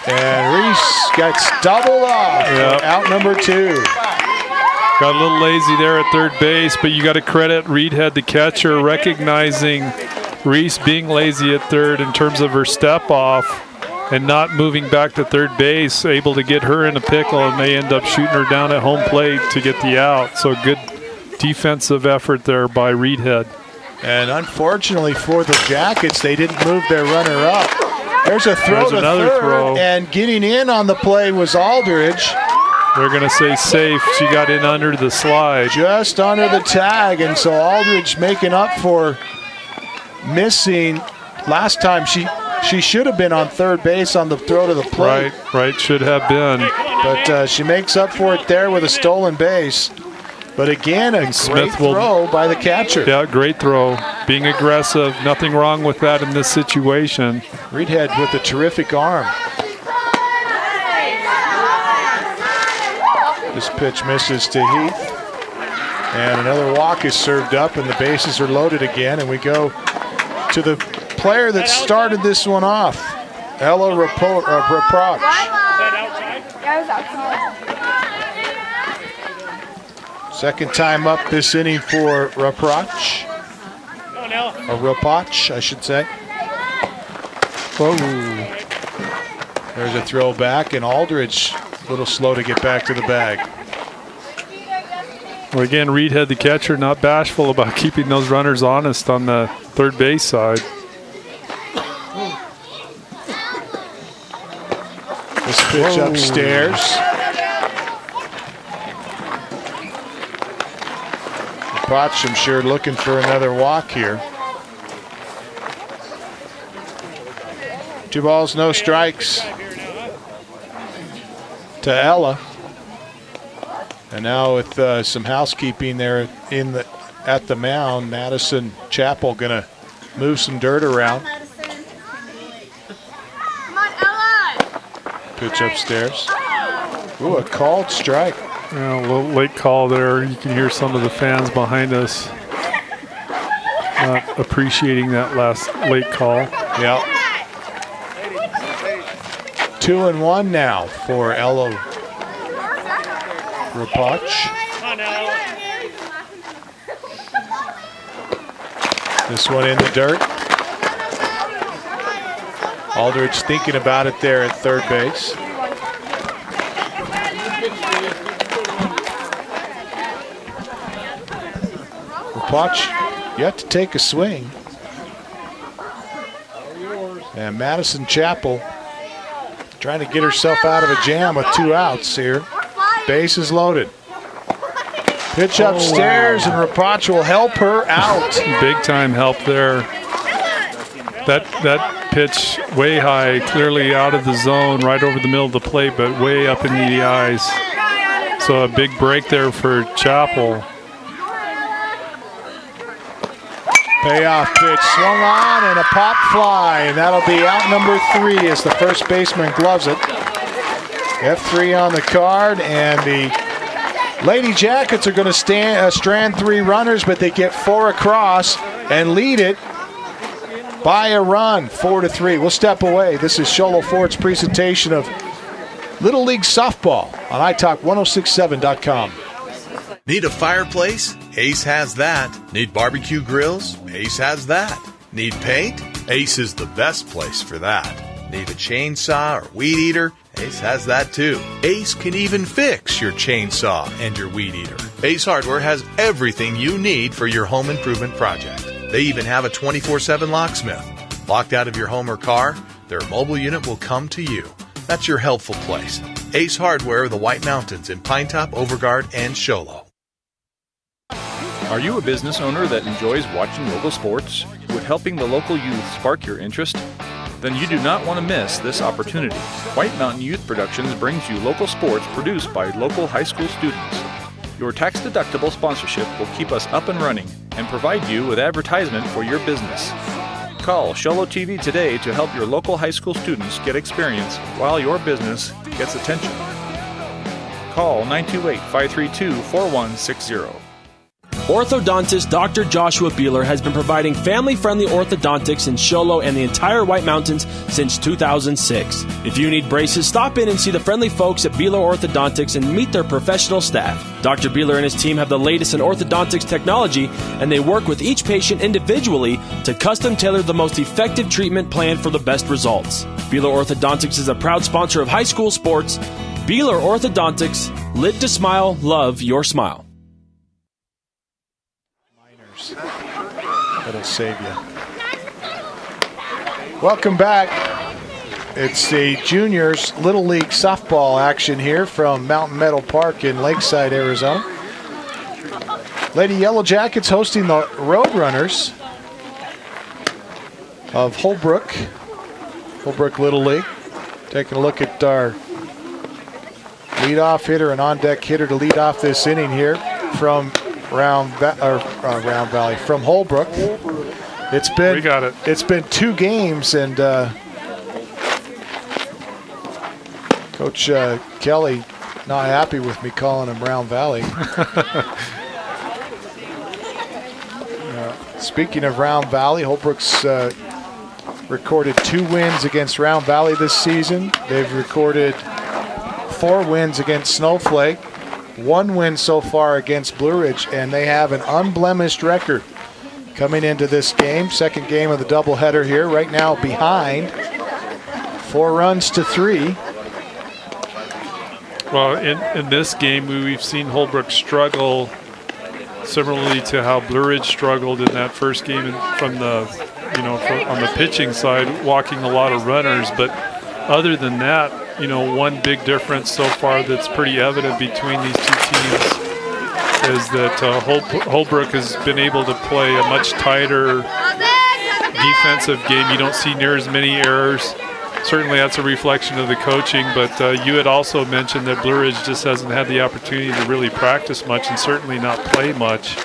A: And Reese gets doubled off.
B: Yep.
A: Out number 2.
B: Got a little lazy there at third base, but you got to credit Reedhead, the catcher, recognizing Reese being lazy at third in terms of her step off and not moving back to third base, able to get her in a pickle, and they end up shooting her down at home plate to get the out. So good defensive effort there by Reedhead.
A: And unfortunately for the Jackets, they didn't move their runner up. There's a throw to third, throw. And getting in on the play was Aldridge.
B: They're going to say safe. She got in under the slide.
A: Just under the tag, and so Aldridge making up for missing. Last time she should have been on third base on the throw to the plate.
B: Right, should have been.
A: But she makes up for it there with a stolen base. But again, a great throw by the catcher.
B: Yeah, great throw. Being aggressive. Nothing wrong with that in this situation.
A: Reedhead with a terrific arm. This pitch misses to Heath. And another walk is served up, and the bases are loaded again. And we go to the player that started this one off, Ella Reproach. Second time up this inning for Reproach. Or Reproach, I should say.
B: Whoa.
A: There's a throw back, and Aldridge a little slow to get back to the bag.
B: Well, again, Reedhead, the catcher, not bashful about keeping those runners honest on the third base side.
A: This pitch upstairs. Potch, I'm sure, looking for another walk here. 2 balls, no strikes to Ella. And now with some housekeeping there at the mound, Madison Chapel gonna move some dirt around. Pitch upstairs. Ooh, a called strike.
B: Yeah, a little late call there. You can hear some of the fans behind us not appreciating that last late call.
A: Yeah. 2-1 now for Ella Reproach. This one in the dirt. Aldridge thinking about it there at third base. Rapach yet to take a swing. And Madison Chapel trying to get herself out of a jam with 2 outs here. Bases loaded. Pitch upstairs, and Rapach will help her out.
B: Big time help there. That pitch way high, clearly out of the zone, right over the middle of the plate, but way up in the eyes. So a big break there for Chapel.
A: Payoff pitch swung on and a pop fly, and that'll be out number 3 as the first baseman gloves it. F3 on the card, and the Lady Jackets are going to strand 3 runners, but they get 4 across and lead it by a run, 4-3. We'll step away. This is Sholo Ford's presentation of Little League Softball on iTalk1067.com.
C: Need a fireplace? Ace has that. Need barbecue grills? Ace has that. Need paint? Ace is the best place for that. Need a chainsaw or weed eater? Ace has that too. Ace can even fix your chainsaw and your weed eater. Ace Hardware has everything you need for your home improvement project. They even have a 24/7 locksmith. Locked out of your home or car, their mobile unit will come to you. That's your helpful place. Ace Hardware of the White Mountains in Pinetop, Overguard, and Sholo.
I: Are you a business owner that enjoys watching local sports? Would helping the local youth spark your interest? Then you do not want to miss this opportunity. White Mountain Youth Productions brings you local sports produced by local high school students. Your tax-deductible sponsorship will keep us up and running and provide you with advertisement for your business. Call Sholo TV today to help your local high school students get experience while your business gets attention. Call 928-532-4160.
D: Orthodontist Dr. Joshua Beeler has been providing family-friendly orthodontics in Sholo and the entire White Mountains since 2006. If you need braces, stop in and see the friendly folks at Beeler Orthodontics and meet their professional staff. Dr. Beeler and his team have the latest in orthodontics technology, and they work with each patient individually to custom tailor the most effective treatment plan for the best results. Beeler Orthodontics is a proud sponsor of high school sports. Beeler Orthodontics, lit to smile, love your smile.
A: That'll save you. Welcome back. It's the juniors Little League softball action here from Mountain Meadow Park in Lakeside, Arizona. Lady Yellow Jackets hosting the Roadrunners of Holbrook Little League. Taking a look at our leadoff hitter and on-deck hitter to lead off this inning here from Round Valley, from Holbrook. We got it. It's been 2 games, and Coach Kelly not happy with me calling him Round Valley. Speaking of Round Valley, Holbrook's recorded 2 wins against Round Valley this season. They've recorded 4 wins against Snowflake, 1 win so far against Blue Ridge, and they have an unblemished record coming into this game. Second game of the doubleheader here. Right now behind 4 runs to 3.
B: Well, in this game, we've seen Holbrook struggle similarly to how Blue Ridge struggled in that first game from the, on the pitching side, walking a lot of runners. But other than that, one big difference so far that's pretty evident between these 2 teams is that Holbrook has been able to play a much tighter defensive game. You don't see near as many errors. Certainly that's a reflection of the coaching, but you had also mentioned that Blue Ridge just hasn't had the opportunity to really practice much and certainly not play much.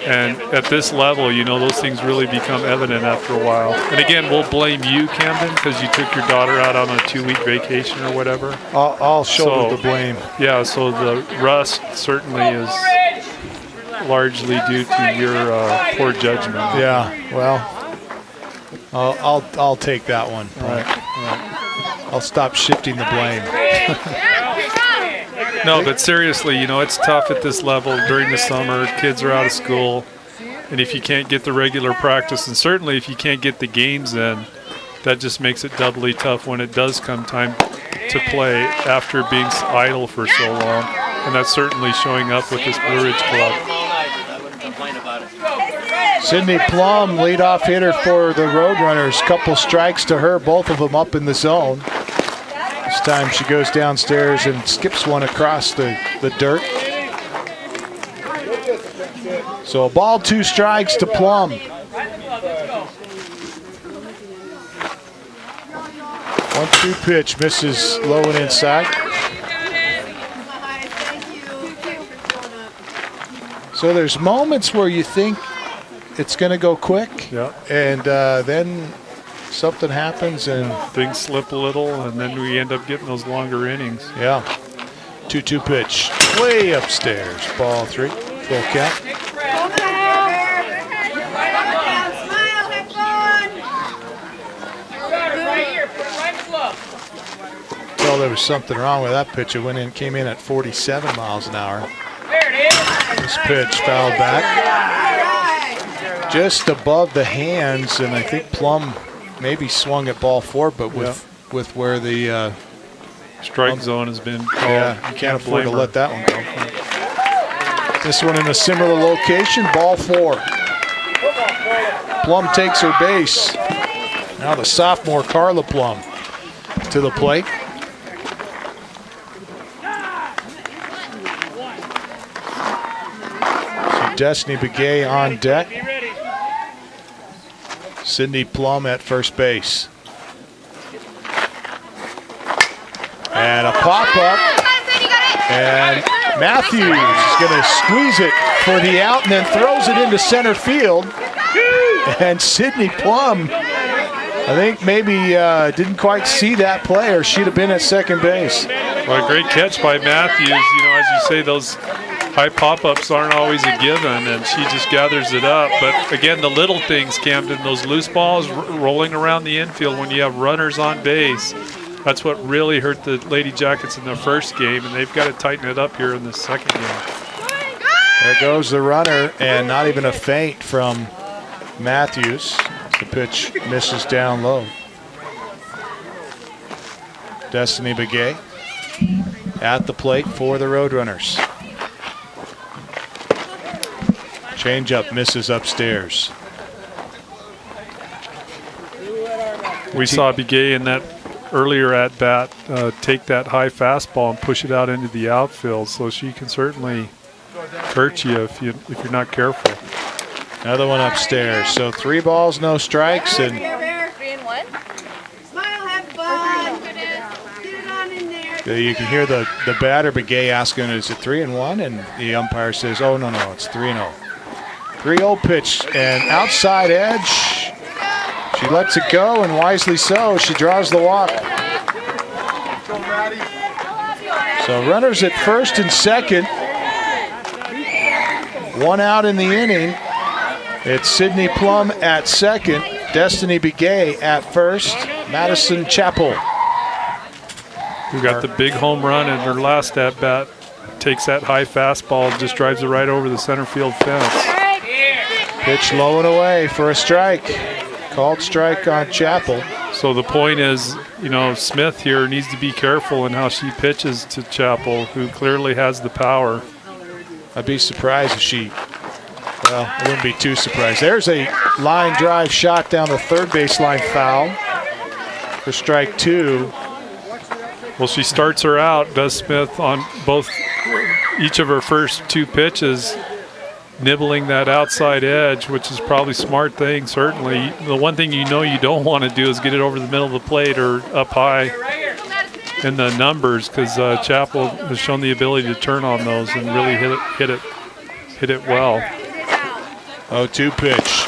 B: And at this level, those things really become evident after a while. And again, we'll blame you, Camden, because you took your daughter out on a 2-week vacation or whatever.
A: I'll shoulder the blame.
B: Yeah, so the rust certainly is largely due to your poor judgment.
A: Yeah, well, I'll take that one. All right. I'll stop shifting the blame.
B: No, but seriously, it's tough at this level during the summer. Kids are out of school. And if you can't get the regular practice, and certainly if you can't get the games in, that just makes it doubly tough when it does come time to play after being idle for so long. And that's certainly showing up with this Blue Ridge club.
A: Sydney Plum, leadoff hitter for the Roadrunners. Couple strikes to her, both of them up in the zone. This time she goes downstairs and skips one across the dirt. So a ball, 2 strikes to Plum. 1-2 pitch, misses low and inside. So there's moments where you think it's going to go quick, and then something happens and
B: things slip a little, and then we end up getting those longer innings.
A: Yeah. 2-2 pitch, way upstairs. Ball 3, full count. Tell there was something wrong with that pitch. It came in at 47 miles an hour. This pitch fouled back, just above the hands, and I think Plum maybe swung at ball 4, but with where the
B: strike zone has been called.
A: Yeah, you can't afford to let that one go. This one in a similar location, ball 4. Plum takes her base. Now the sophomore Carla Plum to the plate. So Destiny Begay on deck. Sydney Plum at first base. And a pop-up. And Matthews is going to squeeze it for the out and then throws it into center field. And Sydney Plum, I think maybe didn't quite see that play, or she'd have been at second base.
B: Well, a great catch by Matthews. You know, as you say, those high pop-ups aren't always a given, and she just gathers it up. But again, the little things, Camden, those loose balls rolling around the infield when you have runners on base, that's what really hurt the Lady Jackets in the first game, and they've got to tighten it up here in the second game.
A: There goes the runner, and not even a feint from Matthews. The pitch misses down low. Destiny Begay at the plate for the Roadrunners. Changeup misses upstairs.
B: We saw Begay in that earlier at bat take that high fastball and push it out into the outfield, so she can certainly hurt you if you're not careful.
A: Another one upstairs. So 3 balls, no strikes, and
E: 3 and 1. Smile, have fun. Get it on in there.
A: you can hear the batter Begay asking, "Is it 3 and 1?" And the umpire says, "Oh no, it's 3 and 0." 3-0 pitch and outside edge. She lets it go, and wisely so. She draws the walk. So runners at first and second. 1 out in the inning. It's Sydney Plum at second. Destiny Begay at first. Madison Chappell,
B: who got the big home run in her last at bat, takes that high fastball and just drives it right over the center field fence.
A: Pitch low and away for a strike. Called strike on Chappell.
B: So the point is, you know, Smith here needs to be careful in how she pitches to Chappell, who clearly has the power.
A: I'd be surprised if she, well, I wouldn't be too surprised. There's a line drive shot down the third baseline, foul for strike 2.
B: Well, she starts her out, does Smith, on each of her first 2 pitches, nibbling that outside edge, which is probably a smart thing, certainly. The one thing you know you don't want to do is get it over the middle of the plate or up high in the numbers, because Chappell has shown the ability to turn on those and really hit it well.
A: 0-2 pitch.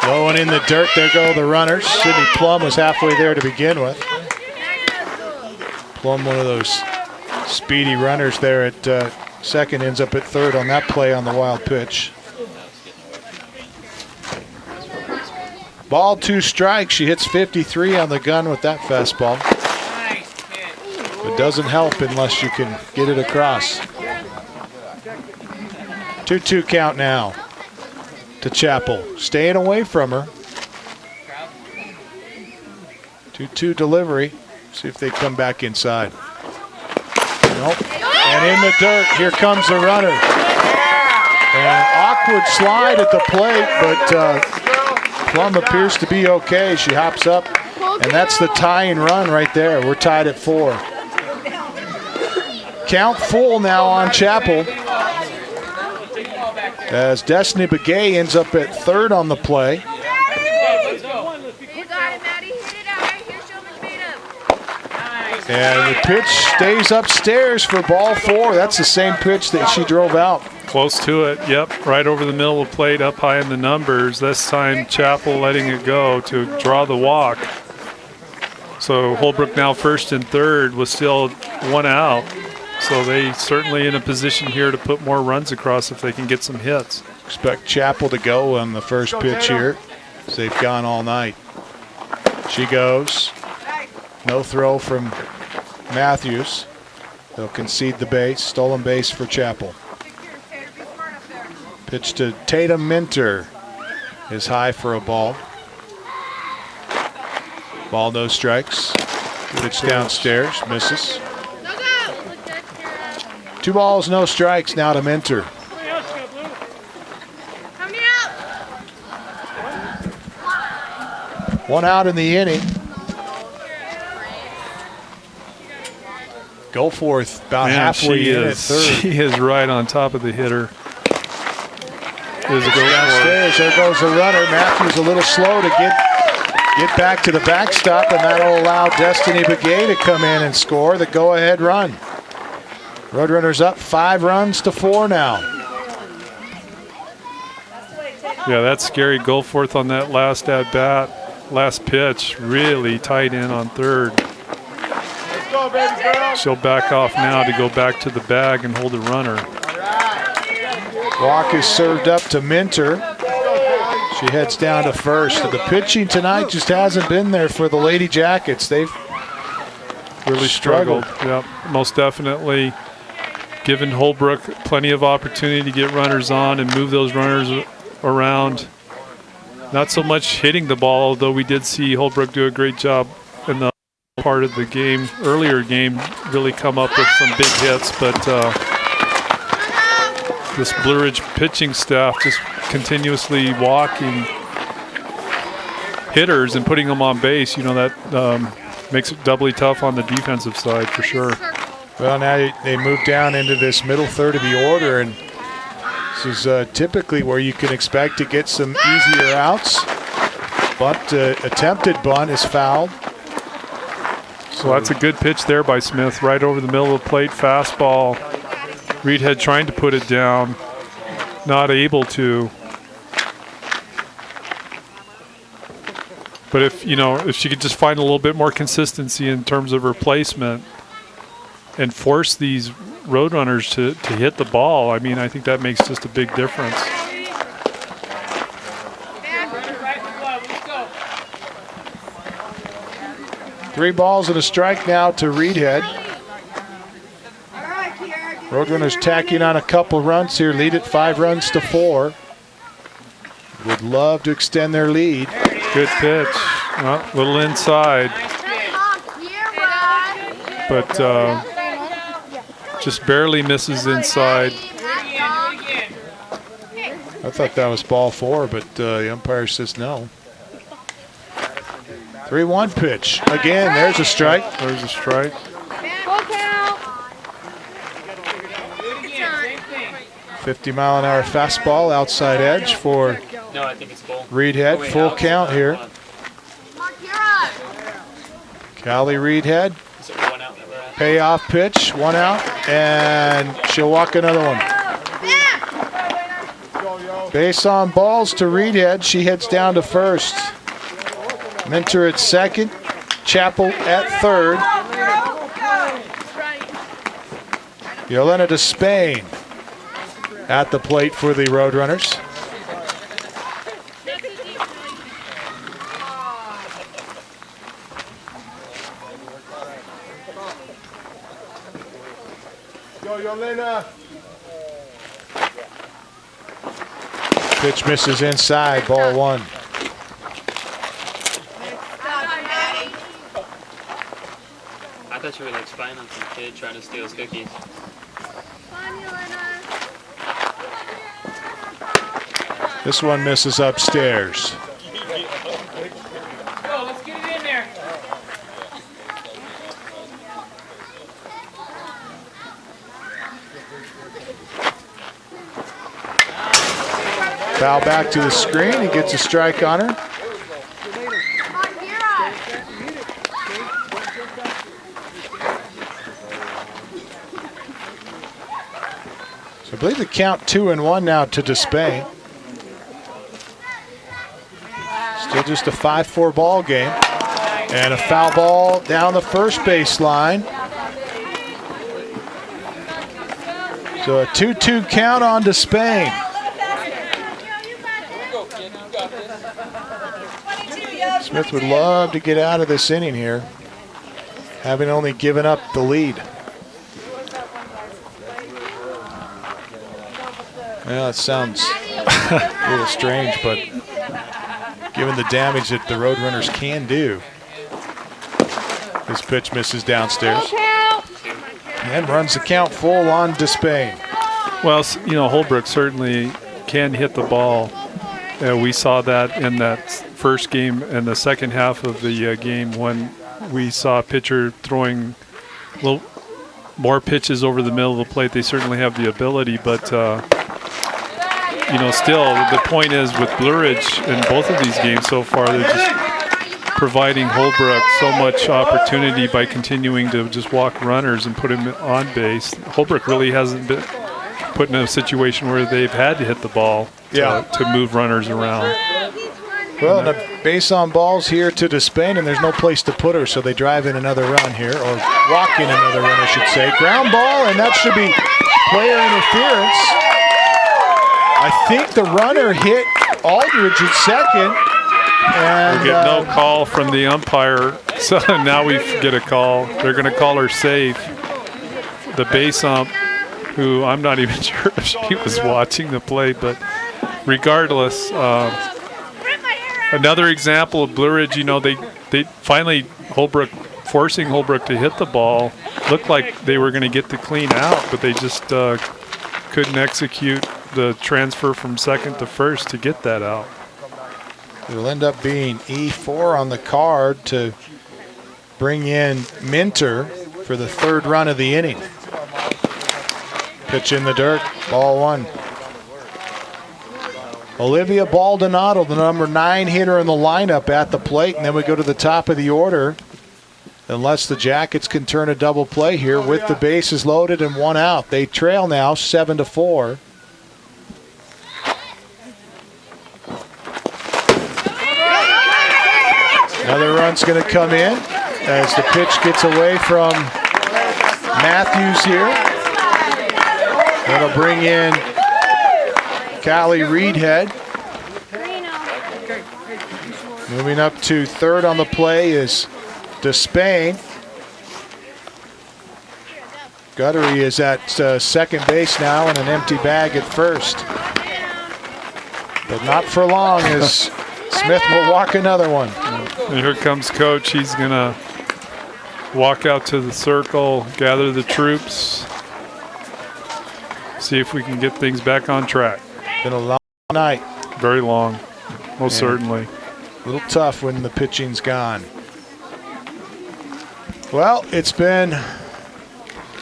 A: Low and in the dirt, there go the runners. Sydney Plum was halfway there to begin with. Plum, one of those speedy runners there at second, ends up at third on that play on the wild pitch. Ball, 2 strikes. She hits 53 on the gun with that fastball. It doesn't help unless you can get it across. 2-2 count now to Chappell. Staying away from her. 2-2 delivery. See if they come back inside. Nope. And in the dirt, here comes the runner. And awkward slide at the plate, but Plum appears to be okay. She hops up, and that's the tying run right there. We're tied at 4. Count full now on Chapel, as Destiny Begay ends up at 3rd on the play.
E: You got it, Maddie. Hit it out right here. Show them made up.
A: And the pitch stays upstairs for ball 4. That's the same pitch that she drove out.
B: Close to it, yep, right over the middle of the plate, up high in the numbers. This time Chapel letting it go to draw the walk. So Holbrook now 1st and 3rd with still 1 out. So they certainly in a position here to put more runs across if they can get some hits.
A: Expect Chapel to go on the first pitch here, as they've gone all night. She goes. No throw from Matthews. They'll concede the base. Stolen base for Chapel. Pitch to Tatum Minter is high for a ball. Ball, no strikes. Pitch downstairs, misses. 2 balls, no strikes now to Minter. One out in the inning. Goforth about halfway in at 3rd.
B: She is right on top of the hitter.
A: Downstairs, there goes the runner. Matthews a little slow to get back to the backstop, and that'll allow Destiny Begay to come in and score the go-ahead run. Roadrunners up 5 runs to 4 now.
B: Yeah, that's scary. Goforth on that last at-bat, last pitch, really tight in on 3rd. She'll back off now to go back to the bag and hold the runner.
A: Walk is served up to Minter. She heads down to 1st. The pitching tonight just hasn't been there for the Lady Jackets. They've
B: really struggled. Yep, most definitely. Given Holbrook plenty of opportunity to get runners on and move those runners around. Not so much hitting the ball, although we did see Holbrook do a great job in the part of the game, earlier game, really come up with some big hits, but this Blue Ridge pitching staff just continuously walking hitters and putting them on base, you know, that makes it doubly tough on the defensive side for sure.
A: Well, now they move down into this middle third of the order, and this is typically where you can expect to get some easier outs. Bunt, attempted bunt is fouled.
B: So that's a good pitch there by Smith, right over the middle of the plate, fastball. Reedhead trying to put it down, not able to. But if she could just find a little bit more consistency in terms of her placement and force these Roadrunners to hit the ball, I mean, I think that makes just a big difference.
A: Three balls and a strike now to Reedhead. Roadrunners tacking on a couple runs here, lead at 5 runs to 4. Would love to extend their lead.
B: Good pitch, a little inside, but just barely misses inside.
A: I thought that was ball 4, but the umpire says no. 3-1 pitch. Again, there's a strike.
B: There's a strike.
A: 50-mile-an-hour fastball, outside edge for Reedhead. Full count here. Callie Reedhead. Payoff pitch, 1 out, and she'll walk another one. Base on balls to Reedhead. She heads down to 1st. Minter at 2nd. Chapel at 3rd. Yolena to Spain at the plate for the Roadrunners.
F: Go, Yolena.
A: Pitch misses inside, ball 1.
H: I thought you were like spying on some kid trying to steal his cookies.
A: This one misses upstairs.
J: Let's get it in there.
A: Foul back to the screen. He gets a strike on her. So I believe the count 2-1 now to Despain. Still just a 5-4 ball game. And a foul ball down the first baseline. So a 2-2 count on Despain. Smith would love to get out of this inning here, having only given up the lead. Well, it sounds a little strange, but given the damage that the Roadrunners can do, this pitch misses downstairs and runs the count full on Despain.
B: Well, you know, Holbrook certainly can hit the ball. We saw that in that first game and the second half of the game when we saw a pitcher throwing a little more pitches over the middle of the plate. They certainly have the ability, but you know, still the point is with Blue Ridge in both of these games so far, they're just providing Holbrook so much opportunity by continuing to just walk runners and put him on base. Holbrook really hasn't been put in a situation where they've had to hit the ball to move runners around.
A: Well, the base on balls here to Despain, and there's no place to put her, so they drive in another run here, or walk in another run, I should say. Ground ball, and that should be player interference. I think the runner hit Aldridge at second. And
B: we get no call from the umpire, so now we get a call. They're going to call her safe. The base ump, who I'm not even sure if she was watching the play, but regardless, another example of Blue Ridge, you know, they finally, forcing Holbrook to hit the ball, looked like they were going to get the clean out, but they just couldn't execute the transfer from second to first to get that out.
A: It'll end up being E4 on the card to bring in Minter for the third run of the inning. Pitch in the dirt, ball one. Olivia Baldonado, the number 9 hitter in the lineup at the plate, and then we go to the top of the order. Unless the Jackets can turn a double play here with the bases loaded and one out. They trail now 7-4. Another run's going to come in as the pitch gets away from Matthews here. That'll bring in Callie Reedhead. Moving up to third on the play is Despain. Guttery is at second base now and an empty bag at first. But not for long as Smith will walk another one.
B: And here comes Coach. He's going to walk out to the circle, gather the troops, see if we can get things back on track.
A: Been a long night.
B: Very long, most certainly.
A: A little tough when the pitching's gone. Well, it's been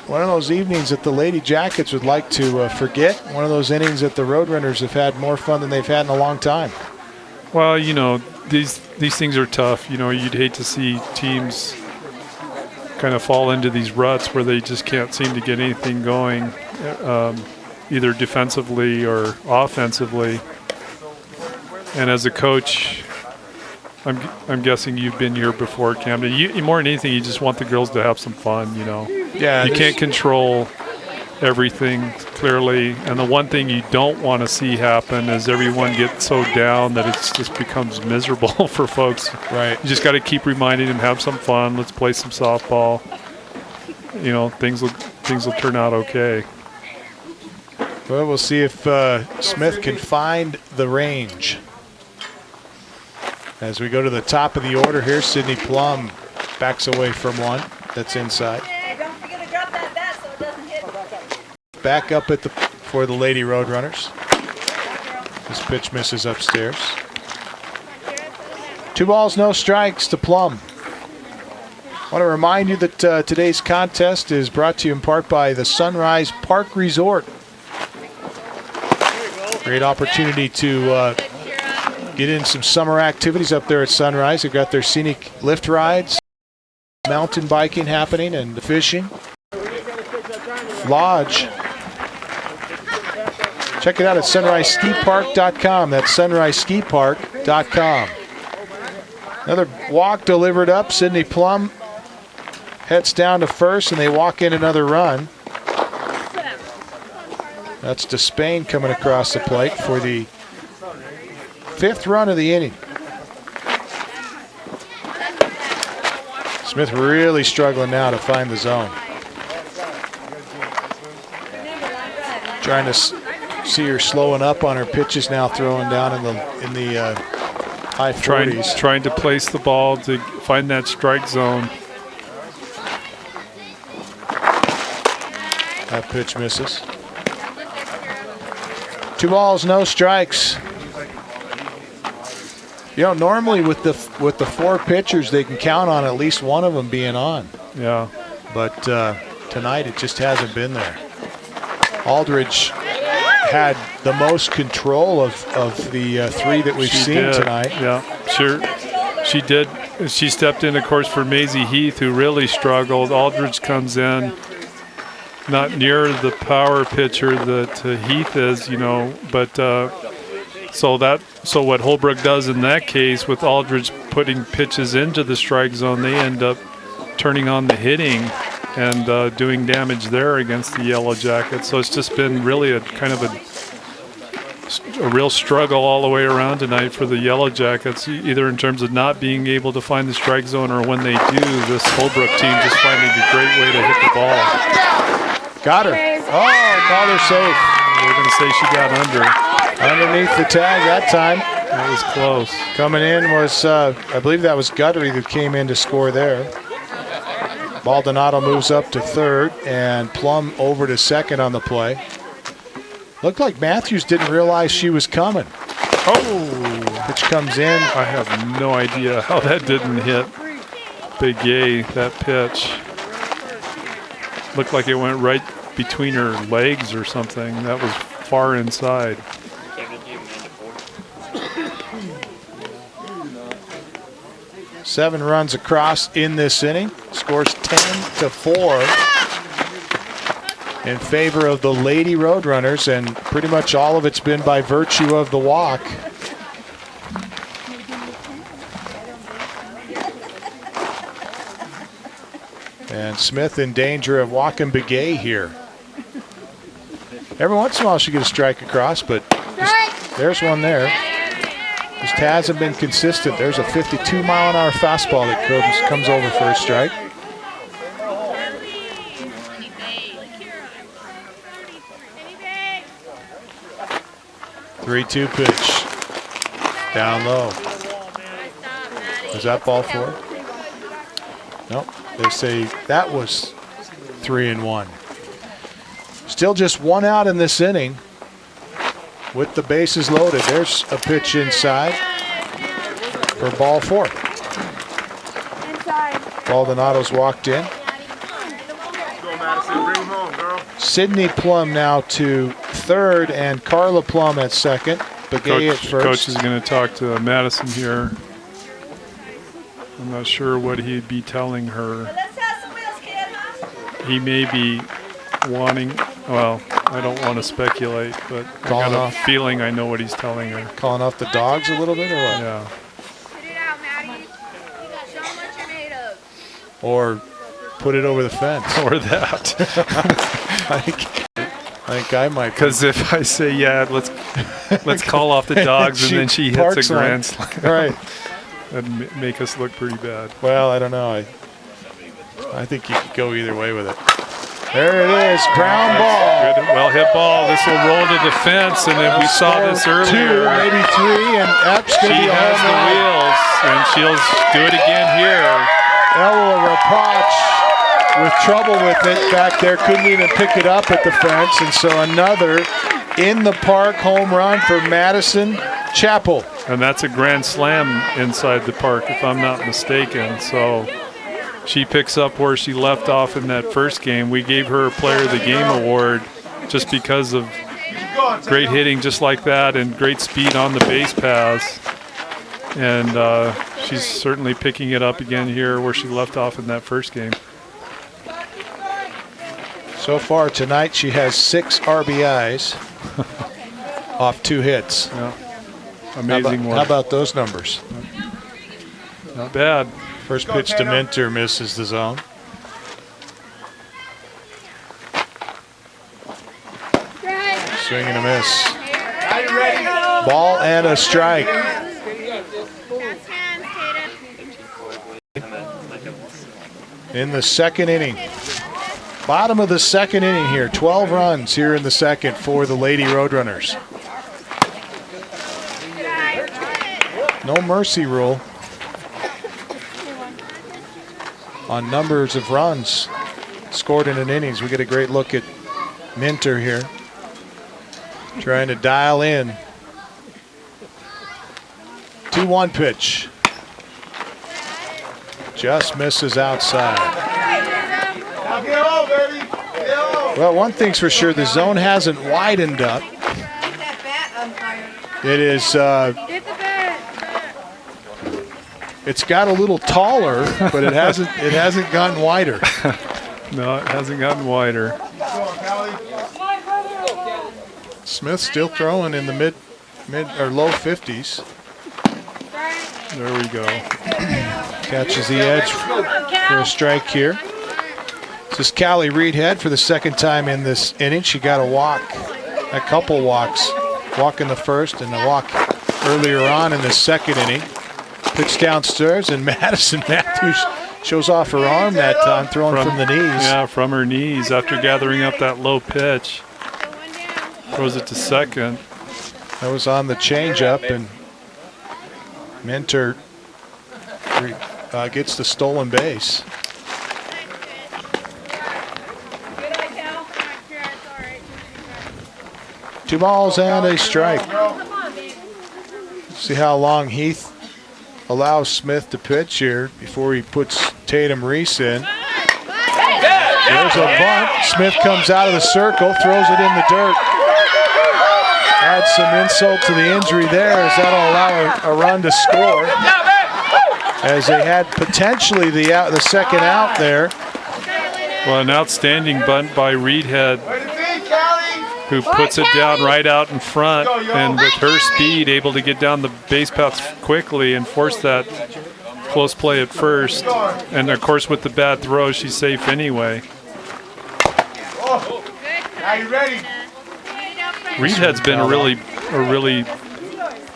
A: one of those evenings that the Lady Jackets would like to forget. One of those innings that the Roadrunners have had more fun than they've had in a long time.
B: Well, you know, these things are tough. You know, you'd hate to see teams kind of fall into these ruts where they just can't seem to get anything going, either defensively or offensively. And as a coach, I'm guessing you've been here before, Camden. You more than anything, you just want the girls to have some fun, you know.
A: Yeah,
B: you can't control everything clearly, and the one thing you don't want to see happen is everyone get so down that it just becomes miserable for folks.
A: Right.
B: You just got to keep reminding them, have some fun. Let's play some softball. You know, things will turn out okay.
A: Well, we'll see if Smith can find the range. As we go to the top of the order here, Sydney Plum backs away from one that's inside.
E: Don't forget to drop that bat so it doesn't hit.
A: Back up for the Lady Roadrunners. This pitch misses upstairs. 2 balls, no strikes to Plum. I want to remind you that today's contest is brought to you in part by the Sunrise Park Resort. Great opportunity to get in some summer activities up there at Sunrise. They've got their scenic lift rides, mountain biking happening, and fishing. Lodge. Check it out at sunriseskipark.com. That's sunriseskipark.com. Another walk delivered up. Sydney Plum heads down to first, and they walk in another run. That's Despain coming across the plate for the 5th run of the inning. Smith really struggling now to find the zone. Trying to see her slowing up on her pitches now, throwing down in the high 40s.
B: Trying to place the ball to find that strike zone.
A: That pitch misses. 2 balls, no strikes. You know, normally with the 4 pitchers, they can count on at least one of them being on.
B: Yeah.
A: But tonight it just hasn't been there. Aldridge had the most control of the 3 that we've seen tonight.
B: Yeah, sure. She did. She stepped in, of course, for Maisie Heath, who really struggled. Aldridge comes in, not near the power pitcher that Heath is, you know, but so what Holbrook does in that case with Aldridge putting pitches into the strike zone, they end up turning on the hitting and doing damage there against the Yellow Jackets. So it's just been really a kind of a real struggle all the way around tonight for the Yellow Jackets, either in terms of not being able to find the strike zone, or when they do, this Holbrook team just finding a great way to hit the ball.
A: Got her. Oh, called her safe.
B: We're going to say she got
A: underneath the tag that time.
B: That was close.
A: Coming in was, I believe that was Guttery that came in to score there. Baldonado moves up to 3rd, and Plum over to 2nd on the play. Looked like Matthews didn't realize she was coming. Oh, pitch comes in.
B: I have no idea how that didn't hit Big A, that pitch. Looked like it went right between her legs or something. That was far inside.
A: 7 runs across in this inning. Scores 10-4 in favor of the Lady Roadrunners, and pretty much all of it's been by virtue of the walk. And Smith in danger of walking Begay here. Every once in a while she gets a strike across, but there's one there. Just hasn't been consistent. There's a 52-mile-an-hour fastball that comes over for a strike. Three-two pitch. Down low. Was that ball 4? Nope. They say that was 3-1. Still just 1 out in this inning with the bases loaded. There's a pitch inside for ball 4. Baldonado's walked in. Sydney Plum now to 3rd, and Carla Plum at 2nd. Begay at 1st.
B: Coach is going to talk to Madison here. I'm not sure what he'd be telling her. He may be wanting, well, I don't want to speculate, but I got a feeling I know what he's telling her.
A: Calling off the dogs a little bit, or what?
B: Yeah.
A: Or put it over the fence.
B: Or that.
A: I think I might.
B: Because if I say, yeah, let's call off the dogs, and then she hits a grand slam.
A: Right.
B: That'd make us look pretty bad.
A: Well, I don't know. I think you could go either way with it. There it is, ground ball.
B: Good, well hit ball. This will roll to the fence, and then we saw this earlier.
A: 2, maybe 3, and Epps
B: she has the wheels, and she'll do it again here.
A: Ella Rapach with trouble with it back there, couldn't even pick it up at the fence, and so another in the park home run for Madison Chapel.
B: And that's a grand slam inside the park, if I'm not mistaken. So she picks up where she left off in that first game. We gave her a Player of the Game award just because of great hitting just like that and great speed on the base paths. And she's certainly picking it up again here where she left off in that first game.
A: So far tonight, she has 6 RBIs off 2 hits.
B: Yeah. Amazing
A: How about those numbers?
B: Not bad.
A: First pitch to Minter misses the zone. Swing and a miss. Ball and a strike. In the second inning. Bottom of the second inning here. 12 runs here in the second for the Lady Roadrunners. No mercy rule on numbers of runs scored in an innings. We get a great look at Minter here, trying to dial in. 2-1 pitch. Just misses outside. Well, one thing's for sure, the zone hasn't widened up. It is it's got a little taller, but it hasn't gotten wider.
B: No, it hasn't gotten wider.
A: Smith still throwing in the mid or low 50s.
B: There we go.
A: Catches the edge for a strike here. This is Callie Reedhead for the second time in this inning. She got a walk, a couple walks. Walk in the first and a walk earlier on in the second inning. Pitch downstairs, and Madison Matthews shows off her arm that time, throwing from the knees.
B: Yeah, from her knees after gathering up that low pitch. Throws it to second.
A: That was on the changeup, and Minter gets the stolen base. Two balls and a strike. See how long Heath allows Smith to pitch here before he puts Tatum Reese in. There's a bunt. Smith comes out of the circle, throws it in the dirt. Adds some insult to the injury there, as that'll allow a run to score. As they had potentially the second out there.
B: Well, an outstanding bunt by Reedhead, who puts it down right out in front, and with her speed able to get down the base paths quickly and force that close play at first. And of course with the bad throw, she's safe anyway.
F: Are you ready?
B: Reedhead's been a really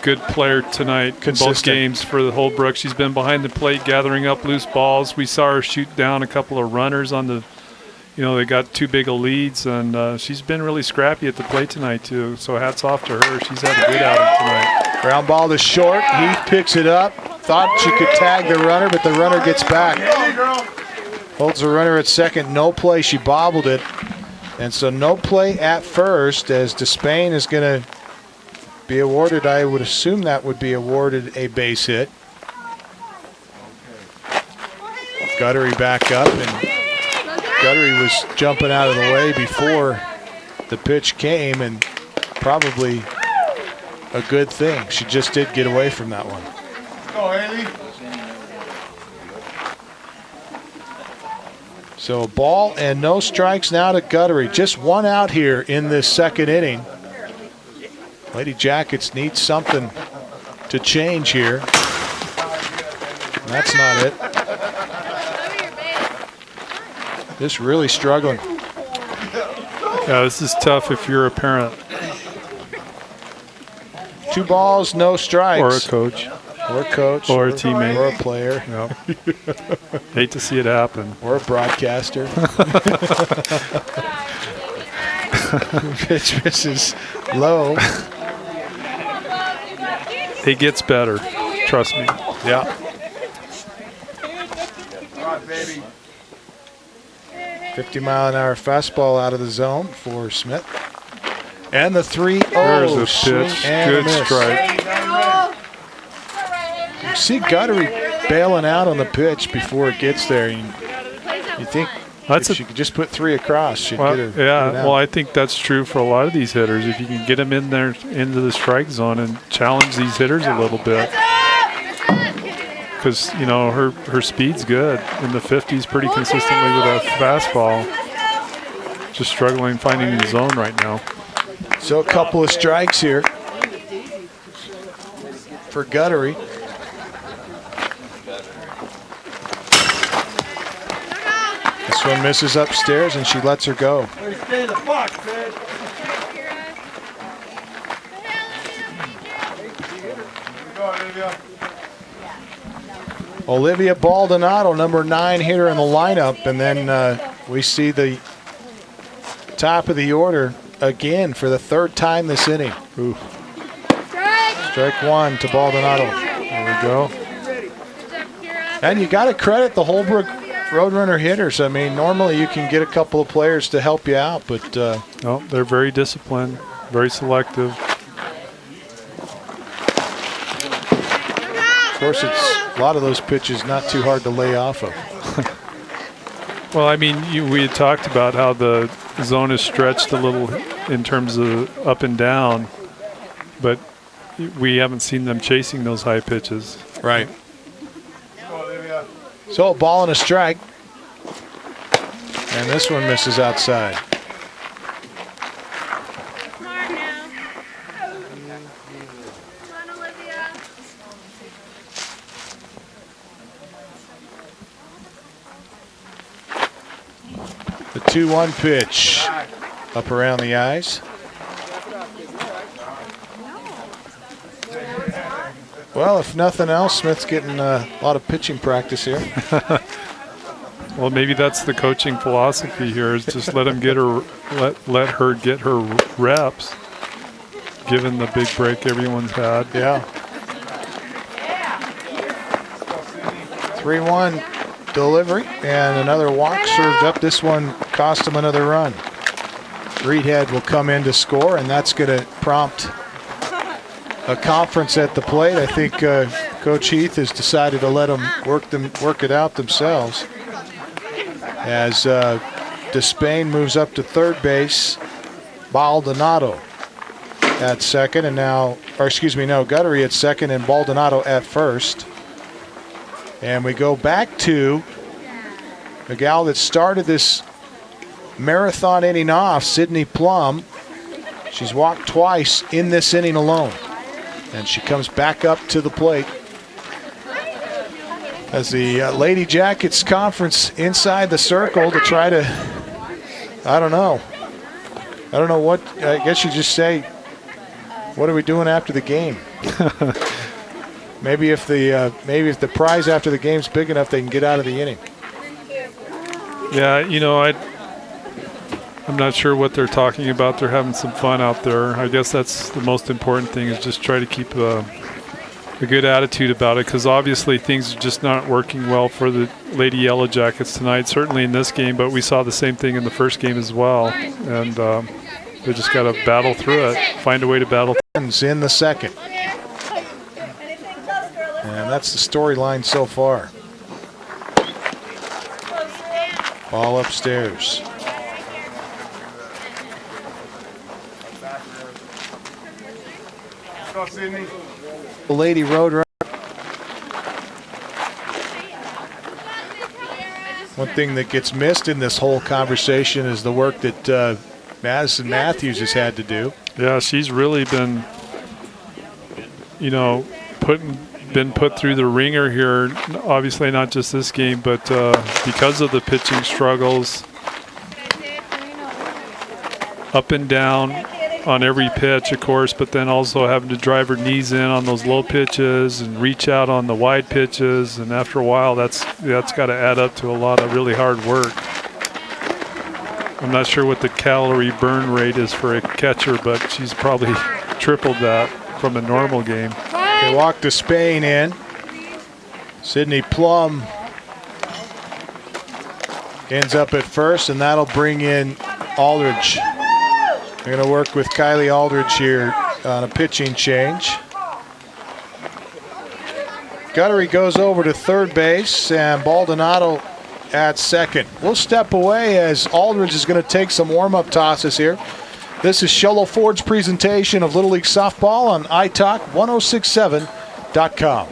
B: good player tonight in both games for the Holbrook. She's been behind the plate gathering up loose balls. We saw her shoot down a couple of runners on the, they got too big of leads, and she's been really scrappy at the plate tonight too. So hats off to her. She's had a good outing tonight.
A: Ground ball to short. Heath picks it up. Thought she could tag the runner, but the runner gets back. Holds the runner at second. No play. She bobbled it. And so no play at first, as Despain is going to be awarded. I would assume that would be awarded a base hit. Guttery back up, and Guttery was jumping out of the way before the pitch came, and probably a good thing. She just did get away from that one.
F: Go, Haley.
A: So a ball and no strikes now to Guttery. Just one out here in this second inning. Lady Jackets need something to change here. That's not it. Just really struggling.
B: Yeah, this is tough if you're a parent.
A: 2 balls, no strikes.
B: Or a coach.
A: Or a coach.
B: Or a teammate.
A: Or a player.
B: Yep. Hate to see it happen.
A: Or a broadcaster. Pitch misses low.
B: It gets better. Trust me.
A: Yeah.
F: Come on, baby.
A: 50-mile-an-hour fastball out of the zone for Smith. And the 3-0.
B: There's a
A: swing
B: pitch.
A: and a
B: Good
A: miss.
B: strike.
A: You see Guttery bailing out on the pitch before it gets there. You think if she could just put 3 across, she'd get her.
B: Yeah, well, I think that's true for a lot of these hitters. If you can get them in there into the strike zone and challenge these hitters a little bit. Because, you know, her speed's good in the 50s pretty consistently with a fastball. Just struggling finding the zone right now.
A: So a couple of strikes here for Guttery. This one misses upstairs and she lets her go. Olivia Baldonado, number 9 hitter in the lineup, and then we see the top of the order again for the 3rd time this inning. Ooh. Strike 1 to Baldonado. There we go. And you got to credit the Holbrook Roadrunner hitters. I mean, normally you can get a couple of players to help you out, but
B: no, they're very disciplined, very selective.
A: Of course, it's a lot of those pitches not too hard to lay off of.
B: Well, I mean, we had talked about how the zone is stretched a little in terms of up and down, but we haven't seen them chasing those high pitches.
A: Right. So a ball and a strike. And this one misses outside. The 2-1 pitch up around the eyes. Well, if nothing else, Smith's getting a lot of pitching practice here.
B: Well, maybe that's the coaching philosophy here, is just let him get her, let her get her reps, given the big break everyone's had.
A: Yeah. 3-1 delivery and another walk served up. This one cost him another run. Reedhead will come in to score, and that's going to prompt a conference at the plate. I think Coach Heath has decided to let them work it out themselves. As Despain moves up to third base, Baldonado at second, and now, or excuse me, no, Guttery at second and Baldonado at first. And we go back to the gal that started this marathon inning off, Sydney Plum. She's walked twice in this inning alone. And she comes back up to the plate as the Lady Jackets conference inside the circle to try to, I don't know what, I guess you just say, what are we doing after the game? maybe if the prize after the game's big enough, they can get out of the inning.
B: Yeah, you know, I'm not sure what they're talking about. They're having some fun out there. I guess that's the most important thing, is just try to keep a good attitude about it, because obviously things are just not working well for the Lady Yellow Jackets tonight, certainly in this game, but we saw the same thing in the first game as well. And they just got to battle through it, find a way to battle.
A: In the second. And that's the storyline so far. Ball upstairs. The Lady Roadrunner. One thing that gets missed in this whole conversation is the work that Madison Matthews has had to do.
B: Yeah, she's really been, you know, been put through the ringer here. Obviously not just this game, but because of the pitching struggles, up and down on every pitch, of course, but then also having to drive her knees in on those low pitches and reach out on the wide pitches, and after a while that's got to add up to a lot of really hard work. I'm not sure what the calorie burn rate is for a catcher, but she's probably tripled that from a normal game.
A: They walk to Spain in. Sydney Plum ends up at first, and that'll bring in Aldridge. They're going to work with Kylie Aldridge here on a pitching change. Guttery goes over to third base, and Baldonado at second. We'll step away as Aldridge is going to take some warm-up tosses here. This is Sholo Ford's presentation of Little League Softball on iTalk1067.com.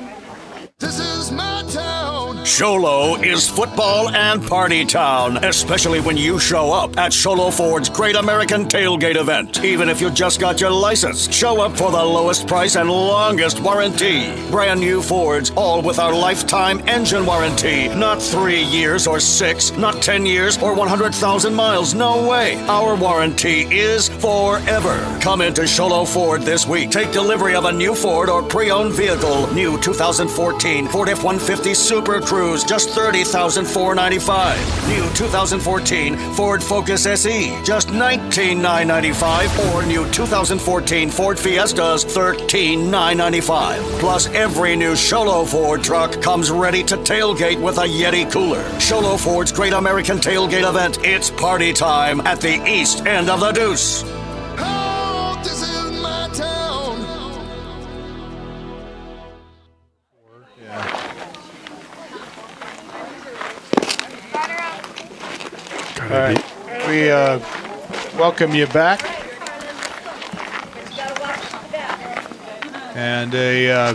F: This is my town.
G: Sholo is football and party town, especially when you show up at Sholo Ford's Great American Tailgate event. Even if you just got your license, show up for the lowest price and longest warranty. Brand new Fords, all with our lifetime engine warranty. Not 3 years or 6, not 10 years or 100,000 miles. No way. Our warranty is forever. Come into Sholo Ford this week. Take delivery of a new Ford or pre-owned vehicle. New 2014 Ford F-150 Super Cruise, just $30,495. New 2014 Ford Focus SE, just $19,995. Or new 2014 Ford Fiestas, $13,995. Plus, every new Sholo Ford truck comes ready to tailgate with a Yeti cooler. Sholo Ford's Great American Tailgate event. It's party time at the east end of the Deuce.
F: Oh, this is my town.
A: All right, we welcome you back. And a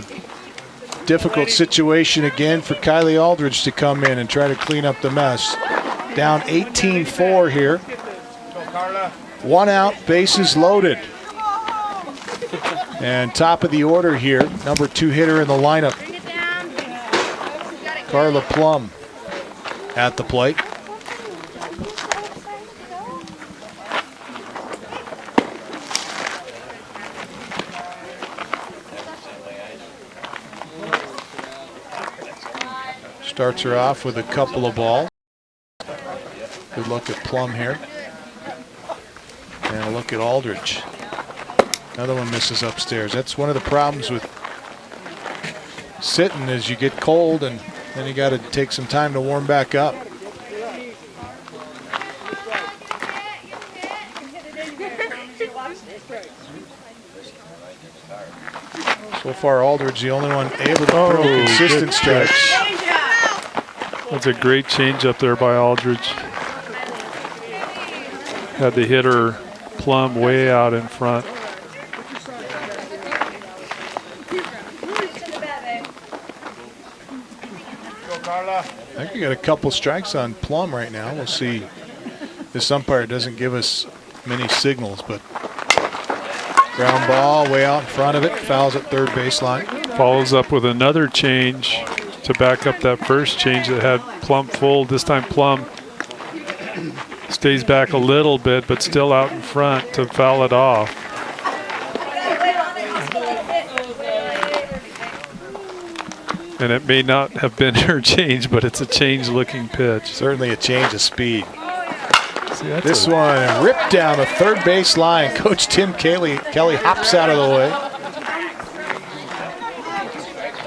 A: difficult situation again for Kylie Aldridge to come in and try to clean up the mess. Down 18-4 here. 1 out, bases loaded. And top of the order here, number 2 hitter in the lineup, Carla Plum at the plate. Starts her off with a couple of balls. Good look at Plum here. And a look at Aldridge. Another one misses upstairs. That's one of the problems with sitting is you get cold and then you got to take some time to warm back up. So far, Aldridge the only one able to throw consistent strikes.
B: That's a great change up there by Aldridge. Had the hitter Plum way out in front.
A: I think we got a couple strikes on Plum right now. We'll see. This umpire doesn't give us many signals, but ground ball way out in front of it. Fouls at third baseline.
B: Follows up with another change to back up that first change that had Plum full. This time Plum stays back a little bit, but still out in front to foul it off. And it may not have been her change, but it's a change-looking pitch.
A: Certainly a change of speed. See, this one ripped down the third base line. Coach Tim Kelly hops out of the way.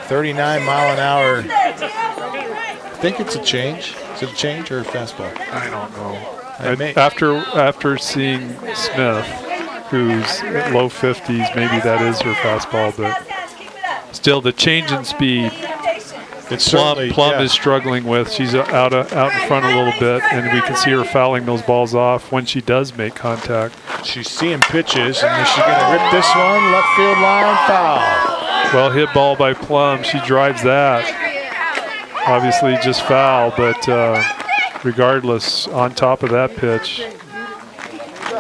A: 39 mile an hour. I think it's a change. Is it a change or a fastball?
B: I don't know. After seeing Smith, who's low 50s, maybe that is her fastball, but still the change in speed.
A: It's
B: Plum is struggling with. She's out in front a little bit, and we can see her fouling those balls off when she does make contact.
A: She's seeing pitches, and is she going to rip this one? Left field line, foul.
B: Well hit ball by Plum. She drives that. Obviously just foul, but regardless, on top of that pitch,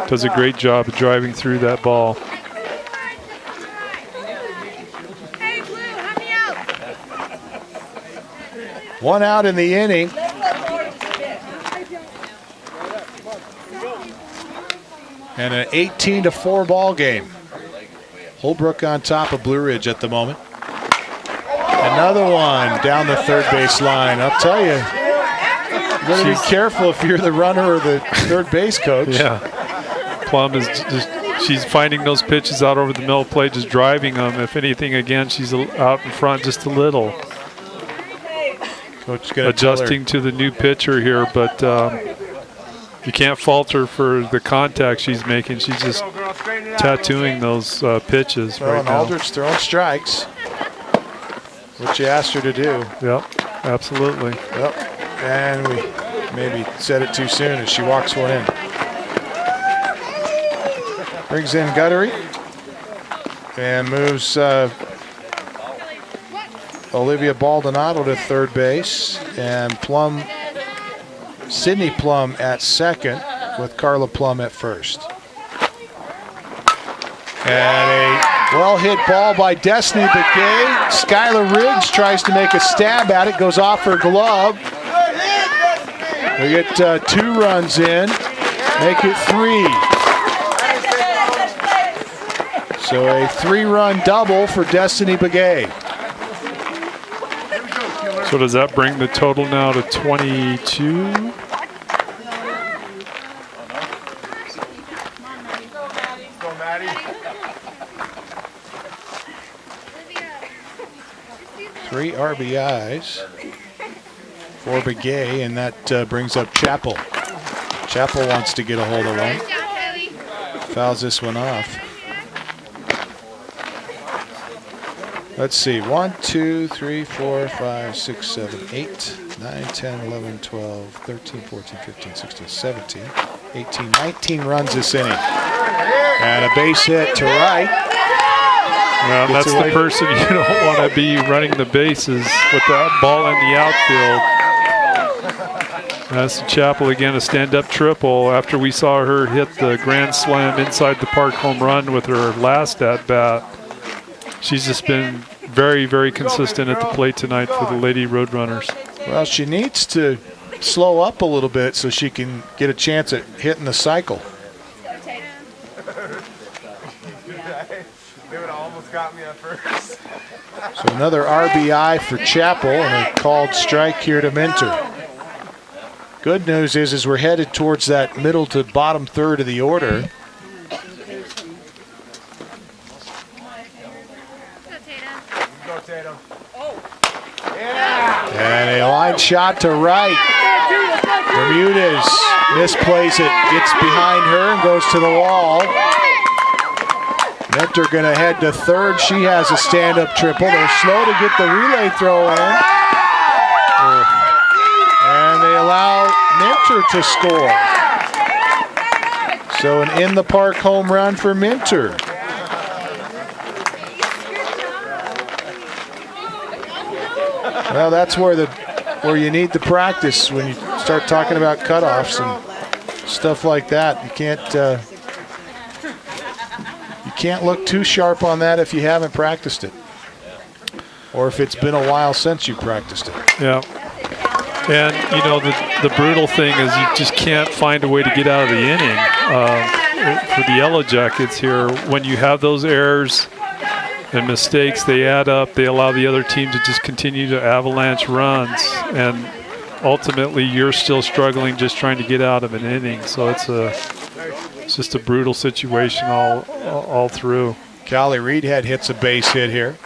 B: does a great job of driving through that ball.
A: One out in the inning. And an 18-4 ball game. Holbrook on top of Blue Ridge at the moment. Another one down the third base line. I'll tell you, you got to be careful if you're the runner or the third base coach.
B: Yeah. Plum is just, she's finding those pitches out over the middle plate, just driving them. If anything, again, she's out in front just a little.
A: Coach gonna
B: adjusting to the new pitcher here, but you can't fault her for the contact she's making. She's just tattooing those pitches
A: Well,
B: right
A: and
B: now.
A: Aldridge throwing strikes, which you asked her to do.
B: Yep, absolutely.
A: Yep, and we maybe said it too soon as she walks one in. Brings in Guttery and moves Olivia Baldonado to third base, and Sydney Plum at second with Carla Plum at first. And a well-hit ball by Destiny Begay. Skylar Riggs tries to make a stab at it, goes off her glove. We get 2 runs in, make it 3. So a 3-run double for Destiny Begay.
B: So does that bring the total now to 22?
A: Three RBIs for Begay, and that brings up Chappell. Chappell wants to get a hold of one. Fouls this one off. Let's see, 1, 2, 3, 4, 5, 6, 7, 8, 9, 10, 11, 12, 13, 14, 15, 16, 17, 18, 19 runs this inning. And a base hit to right.
B: Well, that's the person you don't want to be running the bases with that ball in the outfield. That's Chappell again, a stand-up triple after we saw her hit the grand slam inside the park home run with her last at-bat. She's just been very, very consistent at the plate tonight for the Lady Roadrunners.
A: Well, she needs to slow up a little bit so she can get a chance at hitting the cycle. So another RBI for Chappell and a called strike here to Minter. Good news is we're headed towards that middle to bottom third of the order. And a line shot to right. Bermudez misplays it, gets behind her and goes to the wall. Minter going to head to third. She has a stand-up triple. They're slow to get the relay throw in. And they allow Minter to score. So an in-the-park home run for Minter. Well, that's where you need the practice when you start talking about cutoffs and stuff like that. You can't look too sharp on that if you haven't practiced it, or if it's been a while since you practiced it.
B: Yeah. And, you know, the brutal thing is you just can't find a way to get out of the inning. For the Yellow Jackets here, when you have those errors and mistakes, they add up. They allow the other team to just continue to avalanche runs, and ultimately you're still struggling just trying to get out of an inning. So it's just a brutal situation all through.
A: Callie Reedhead hits a base hit here.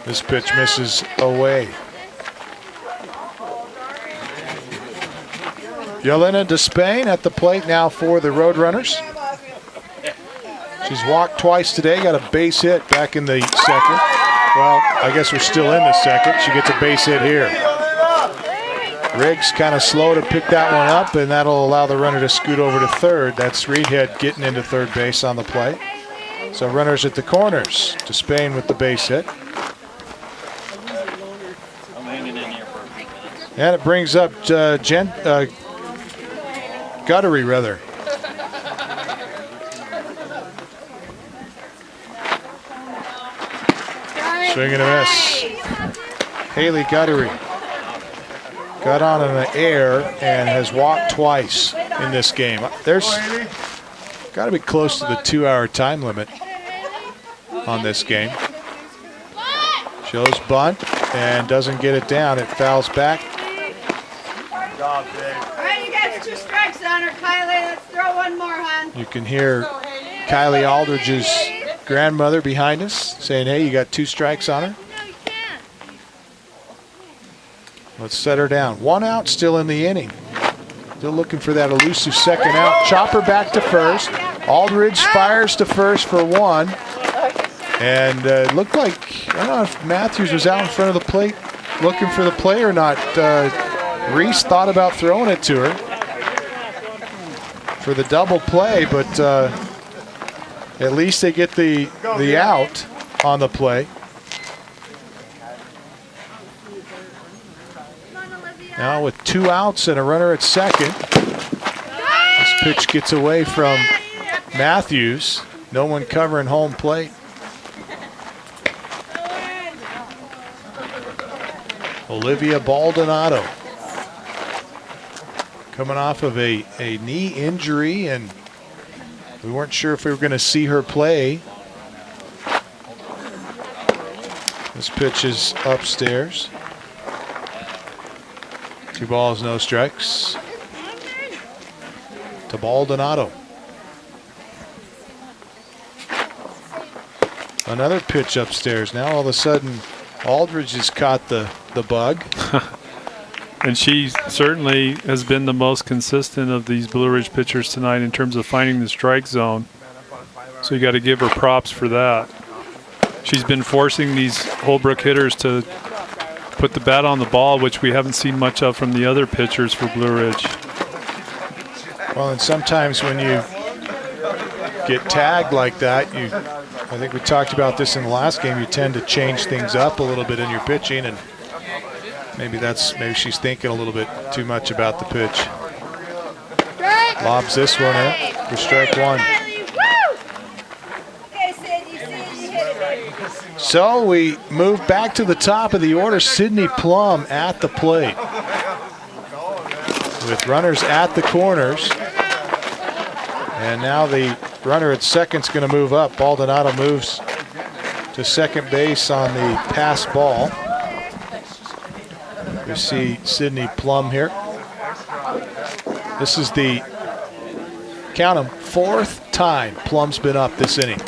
A: This pitch misses away. Yelena Despain at the plate now for the Roadrunners. She's walked twice today, got a base hit back in the second. Well, I guess we're still in the second. She gets a base hit here. Riggs kind of slow to pick that one up, and that'll allow the runner to scoot over to third. That's Reedhead getting into third base on the play. So runners at the corners. Despain with the base hit. And it brings up Guttery, rather. Swing and a miss. Haley Guttery got on in the air and has walked twice in this game. There's got to be close to the 2-hour time limit on this game. Shows bunt and doesn't get it down. It fouls back.
E: All right, you got 2 strikes on her, Kylie. Let's throw one more, hon.
A: You can hear Kylie Aldridge's grandmother behind us saying, hey, you got 2 strikes on her.
E: No, you can't.
A: Let's set her down. 1 out still in the inning. Still looking for that elusive second out. Chopper back to first. Aldridge fires to first for one. And it looked like, I don't know if Matthews was out in front of the plate looking for the play or not. Reese thought about throwing it to her for the double play, but at least they get the out on the play. Now with 2 outs and a runner at second. This pitch gets away from Matthews. No one covering home plate. Olivia Baldonado coming off of a knee injury, and we weren't sure if we were going to see her play. This pitch is upstairs. 2 balls, no strikes to Baldonado. Another pitch upstairs. Now all of a sudden Aldridge has caught the bug.
B: And she certainly has been the most consistent of these Blue Ridge pitchers tonight in terms of finding the strike zone. So you got to give her props for that. She's been forcing these Holbrook hitters to put the bat on the ball, which we haven't seen much of from the other pitchers for Blue Ridge.
A: Well, and sometimes when you get tagged like that, I think we talked about this in the last game, you tend to change things up a little bit in your pitching, and maybe she's thinking a little bit too much about the pitch. Lobs this one in for strike one. So we move back to the top of the order. Sydney Plum at the plate with runners at the corners. And now the runner at second's going to move up. Baldonado moves to second base on the pass ball. We see Sydney Plum here. This is the, count 'em, 4th time Plum's been up this inning.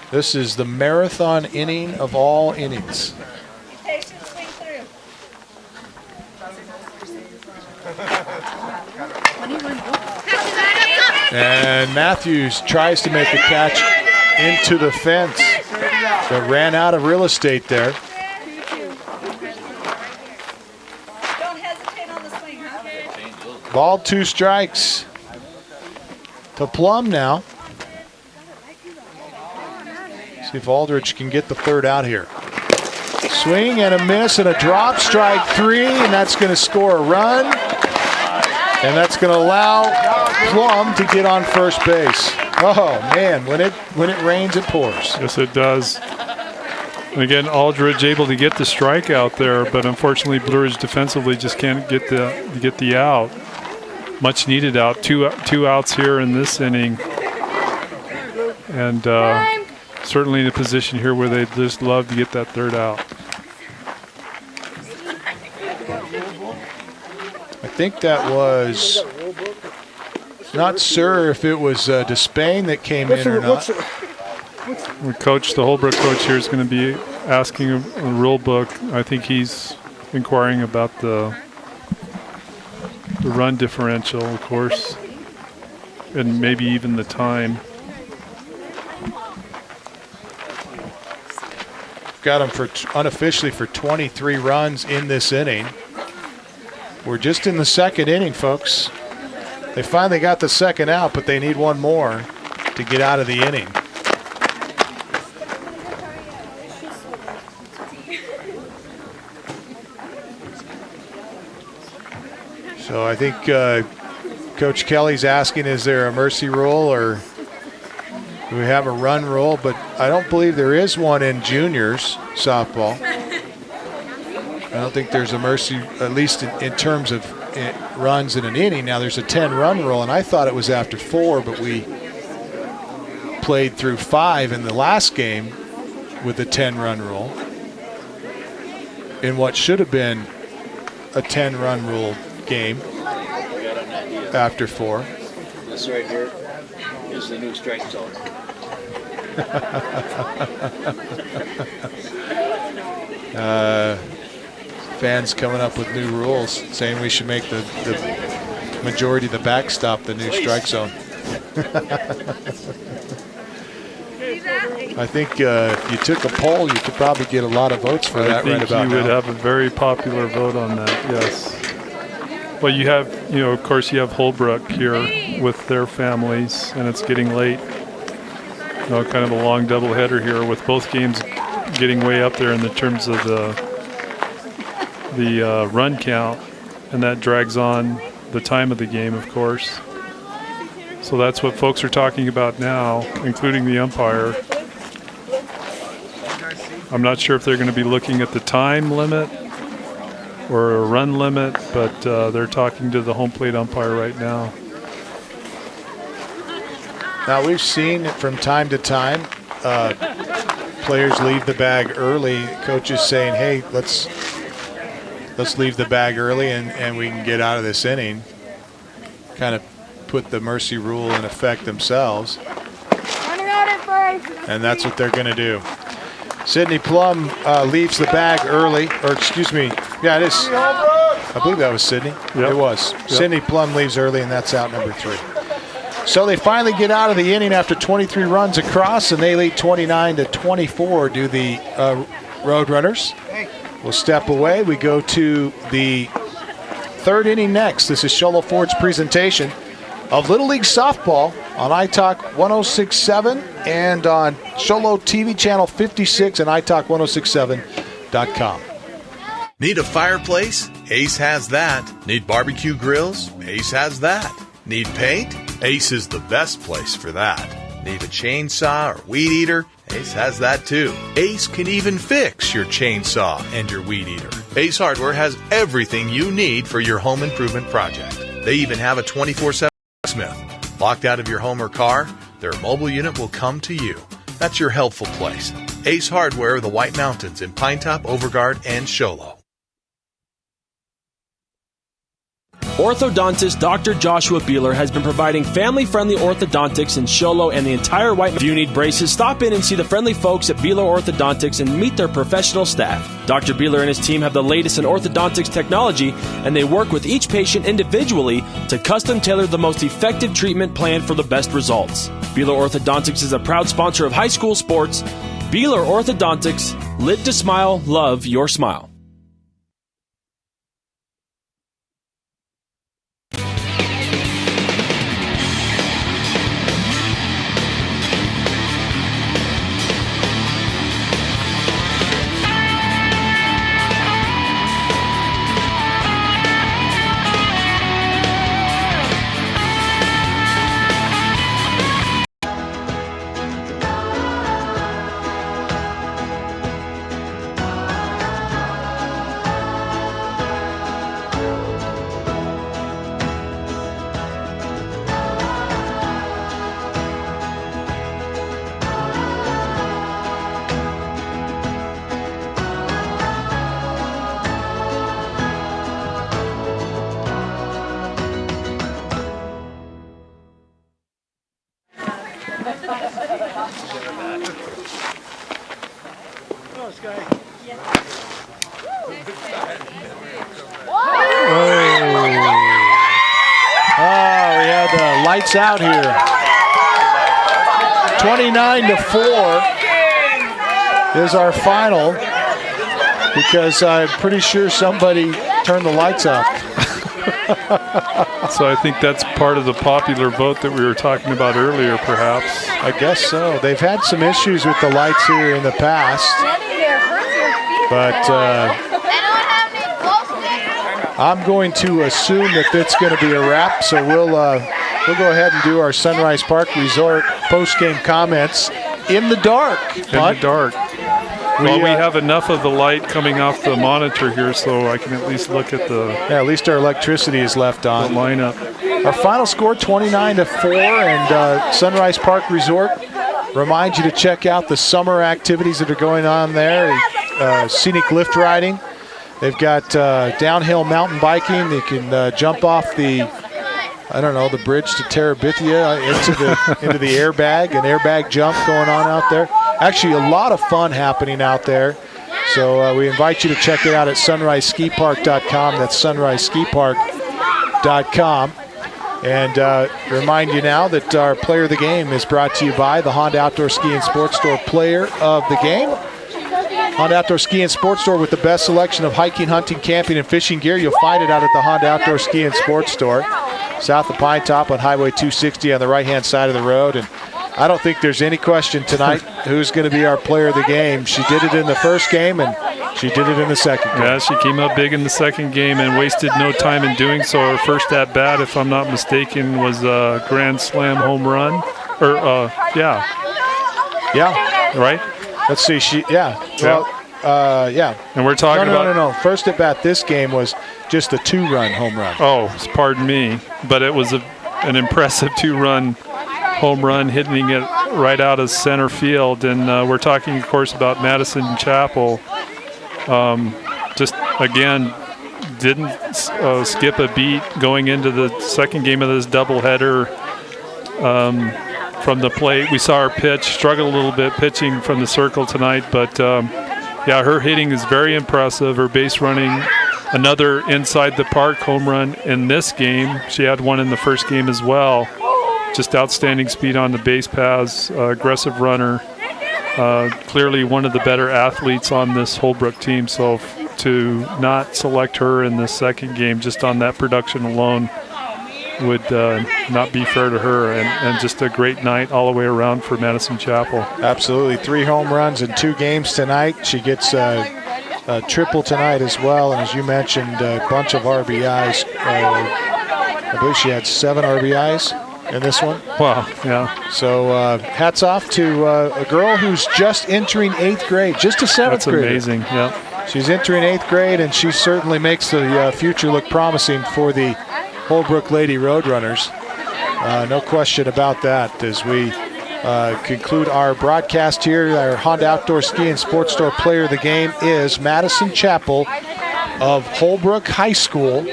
A: This is the marathon inning of all innings. And Matthews tries to make a catch into the fence, but ran out of real estate there.
E: Don't hesitate on the swing, huh?
A: Ball, 2 strikes to Plum now. See if Aldridge can get the 3rd out here. Swing and a miss and a drop, strike 3, and that's going to score a run. And that's going to allow Plum to get on first base. Oh man, when it rains, it pours.
B: Yes, it does. And again, Aldridge able to get the strike out there, but unfortunately, Blue Ridge defensively just can't get the out. Much needed out. Two outs here in this inning, and certainly in a position here where they'd just love to get that 3rd out.
A: I think that was, not sure if it was Despain that came in or not.
B: The coach, the Holbrook coach here, is going to be asking a rule book. I think he's inquiring about the run differential, of course, and maybe even the time.
A: Got him for unofficially for 23 runs in this inning. We're just in the 2nd inning, folks. They finally got the 2nd out, but they need one more to get out of the inning. So I think Coach Kelly's asking, is there a mercy rule or do we have a run rule? But I don't believe there is one in juniors softball. I don't think there's a mercy, at least in terms of runs in an inning. Now there's a 10-run rule, and I thought it was after 4, but we played through 5 in the last game with a 10-run rule in what should have been a 10-run rule game after 4.
J: This right here is the new strike zone.
A: Fans coming up with new rules, saying we should make the majority of the backstop the new strike zone. I think if you took a poll, you could probably get a lot of votes for that right about now.
B: I think you would have a very popular vote on that, yes. Well, you have, of course, you have Holbrook here with their families, and it's getting late. Kind of a long doubleheader here with both games getting way up there in the terms of the run count, and that drags on the time of the game, of course. So that's what folks are talking about now, including the umpire. I'm not sure if they're going to be looking at the time limit or a run limit, but they're talking to the home plate umpire right now.
A: Now, we've seen from time to time players leave the bag early. Coaches saying, hey, let's leave the bag early and we can get out of this inning. Kind of put the mercy rule in effect themselves. And that's what they're going to do. Sidney Plum leaves the bag early, or excuse me, yeah, it is. I believe that was Sidney.
B: Yep.
A: It was.
B: Yep.
A: Sidney Plum leaves early, and that's out number 3. So they finally get out of the inning after 23 runs across, and they lead 29-24. Do the Roadrunners. We'll step away. We go to the 3rd inning next. This is Show Low Ford's presentation of Little League Softball on iTalk 106.7 and on Show Low TV channel 56 and iTalk1067.com.
C: Need a fireplace? Ace has that. Need barbecue grills? Ace has that. Need paint? Ace is the best place for that. Need a chainsaw or weed eater? Ace has that too. Ace can even fix your chainsaw and your weed eater. Ace Hardware has everything you need for your home improvement project. They even have a 24/7 Smith. Locked out of your home or car, their mobile unit will come to you. That's your helpful place. Ace Hardware of the White Mountains in Pinetop, Overguard, and Show Low.
D: Orthodontist Dr. Joshua Beeler has been providing family-friendly orthodontics in Show Low and the entire White Mountains. If you need braces, stop in and see the friendly folks at Beeler Orthodontics and meet their professional staff. Dr. Beeler and his team have the latest in orthodontics technology, and they work with each patient individually to custom tailor the most effective treatment plan for the best results. Beeler Orthodontics is a proud sponsor of high school sports. Beeler Orthodontics, live to smile, love your smile.
A: Lights out here. 29-4 is our final because I'm pretty sure somebody turned the lights off.
B: So I think that's part of the popular vote that we were talking about earlier, perhaps.
A: I guess so. They've had some issues with the lights here in the past. But I'm going to assume that that's going to be a wrap, so we'll go ahead and do our Sunrise Park Resort post-game comments in the dark.
B: In the dark. Well, we have enough of the light coming off the monitor here, so I can at least look at the...
A: Yeah, at least our electricity is left on.
B: The lineup.
A: Our final score, 29-4, and Sunrise Park Resort reminds you to check out the summer activities that are going on there. Scenic lift riding. They've got downhill mountain biking. They can jump off the bridge to Terabithia into the airbag, an airbag jump going on out there. Actually, a lot of fun happening out there. So we invite you to check it out at sunriseskipark.com. That's sunriseskipark.com. And remind you now that our Player of the Game is brought to you by the Honda Outdoor Ski and Sports Store Player of the Game. Honda Outdoor Ski and Sports Store with the best selection of hiking, hunting, camping, and fishing gear. You'll find it out at the Honda Outdoor Ski and Sports Store, south of Pine Top on Highway 260 on the right-hand side of the road. And I don't think there's any question tonight who's going to be our Player of the Game. She did it in the first game, and she did it in the second game.
B: Yeah, she came up big in the second game and wasted no time in doing so. Her first at-bat, if I'm not mistaken, was a grand slam home run. Yeah. Right?
A: Let's see. Yeah.
B: And we're talking about...
A: No. First at-bat this game was just a 2-run home run.
B: Oh, pardon me. But it was an impressive 2-run home run, hitting it right out of center field. And we're talking, of course, about Madison Chapel. Just, again, didn't skip a beat going into the second game of this doubleheader from the plate. We saw her pitch, struggle a little bit pitching from the circle tonight, but her hitting is very impressive. Her base running, another inside the park home run in this game. She had one in the first game as well. Just outstanding speed on the base paths, aggressive runner. Clearly one of the better athletes on this Holbrook team, so to not select her in the second game just on that production alone would not be fair to her, and just a great night all the way around for Madison Chapel.
A: Absolutely. 3 home runs in 2 games tonight. She gets a triple tonight as well, and as you mentioned, a bunch of RBIs. I believe she had 7 RBIs in this one.
B: Wow, yeah.
A: So hats off to a girl who's just entering 8th grade, just a 7th grader.
B: That's amazing, yeah.
A: She's entering 8th grade, and she certainly makes the future look promising for the Holbrook Lady Roadrunners. No question about that. As we conclude our broadcast here, our Honda Outdoor Ski and Sports Store Player of the Game is Madison Chapel of Holbrook High School.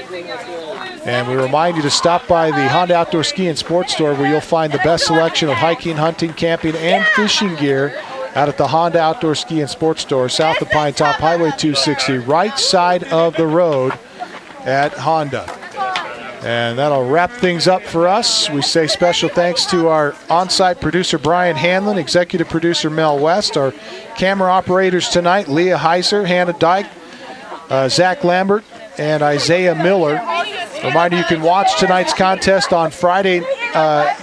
A: And we remind you to stop by the Honda Outdoor Ski and Sports Store, where you'll find the best selection of hiking, hunting, camping, and fishing gear out at the Honda Outdoor Ski and Sports Store, south of Pine Top, Highway 260, right side of the road at Honda. And that'll wrap things up for us. We say special thanks to our on-site producer, Brian Hanlon, executive producer, Mel West, our camera operators tonight, Leah Heiser, Hannah Dyke, Zach Lambert, and Isaiah Miller. Reminder, you can watch tonight's contest on Friday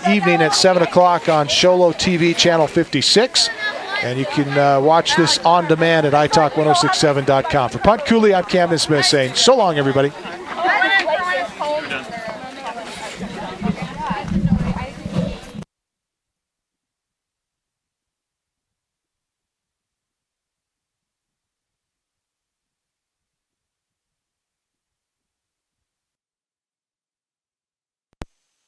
A: evening at 7 o'clock on Sholo TV channel 56. And you can watch this on demand at italk1067.com. For Punt Cooley, I'm Camden Smith saying so long, everybody.